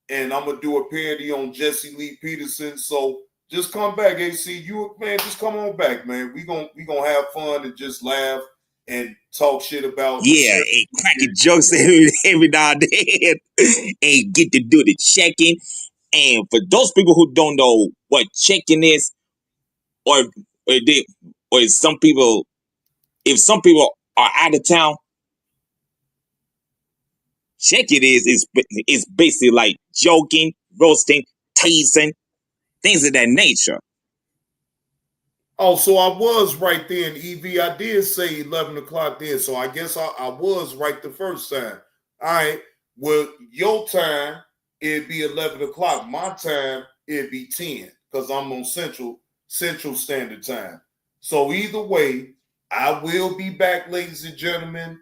and I'm going to do a parody on Jesse Lee Peterson. So just come back, AC. Just come on back, man. We gonna have fun and just laugh and talk shit about. Yeah, and cracking jokes every now and then, and get to do the checking. And for those people who don't know what checking is, or if some people are out of town, checking is basically like joking, roasting, teasing, things of that nature. Oh, so I was right then, EV. I did say 11 o'clock then, so I guess I was right the first time. All right. Well, your time, it'd be 11 o'clock. My time, it'd be 10, because I'm on Central Standard Time. So either way, I will be back, ladies and gentlemen.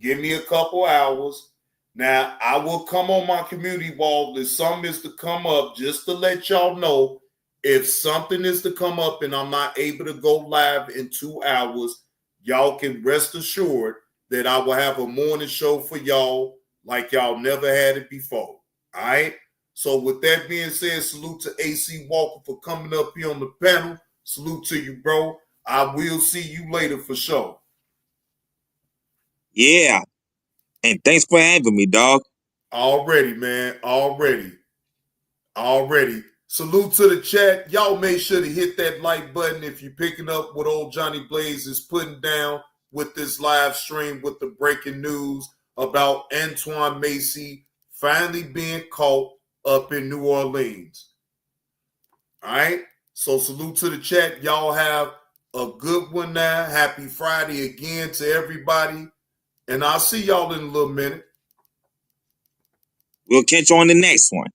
Give me a couple hours. Now, I will come on my community wall if something is to come up, just to let y'all know. If something is to come up and I'm not able to go live in 2 hours, y'all can rest assured that I will have a morning show for y'all like y'all never had it before. All right? So with that being said, salute to AC Walker for coming up here on the panel. Salute to you, bro. I will see you later for sure. Yeah. And thanks for having me, dog. Already, man. Already. Salute to the chat. Y'all make sure to hit that like button if you're picking up what old Johnny Blaze is putting down with this live stream with the breaking news about Antoine Massey finally being caught up in New Orleans. All right. So salute to the chat. Y'all have a good one now. Happy Friday again to everybody. And I'll see y'all in a little minute. We'll catch you on the next one.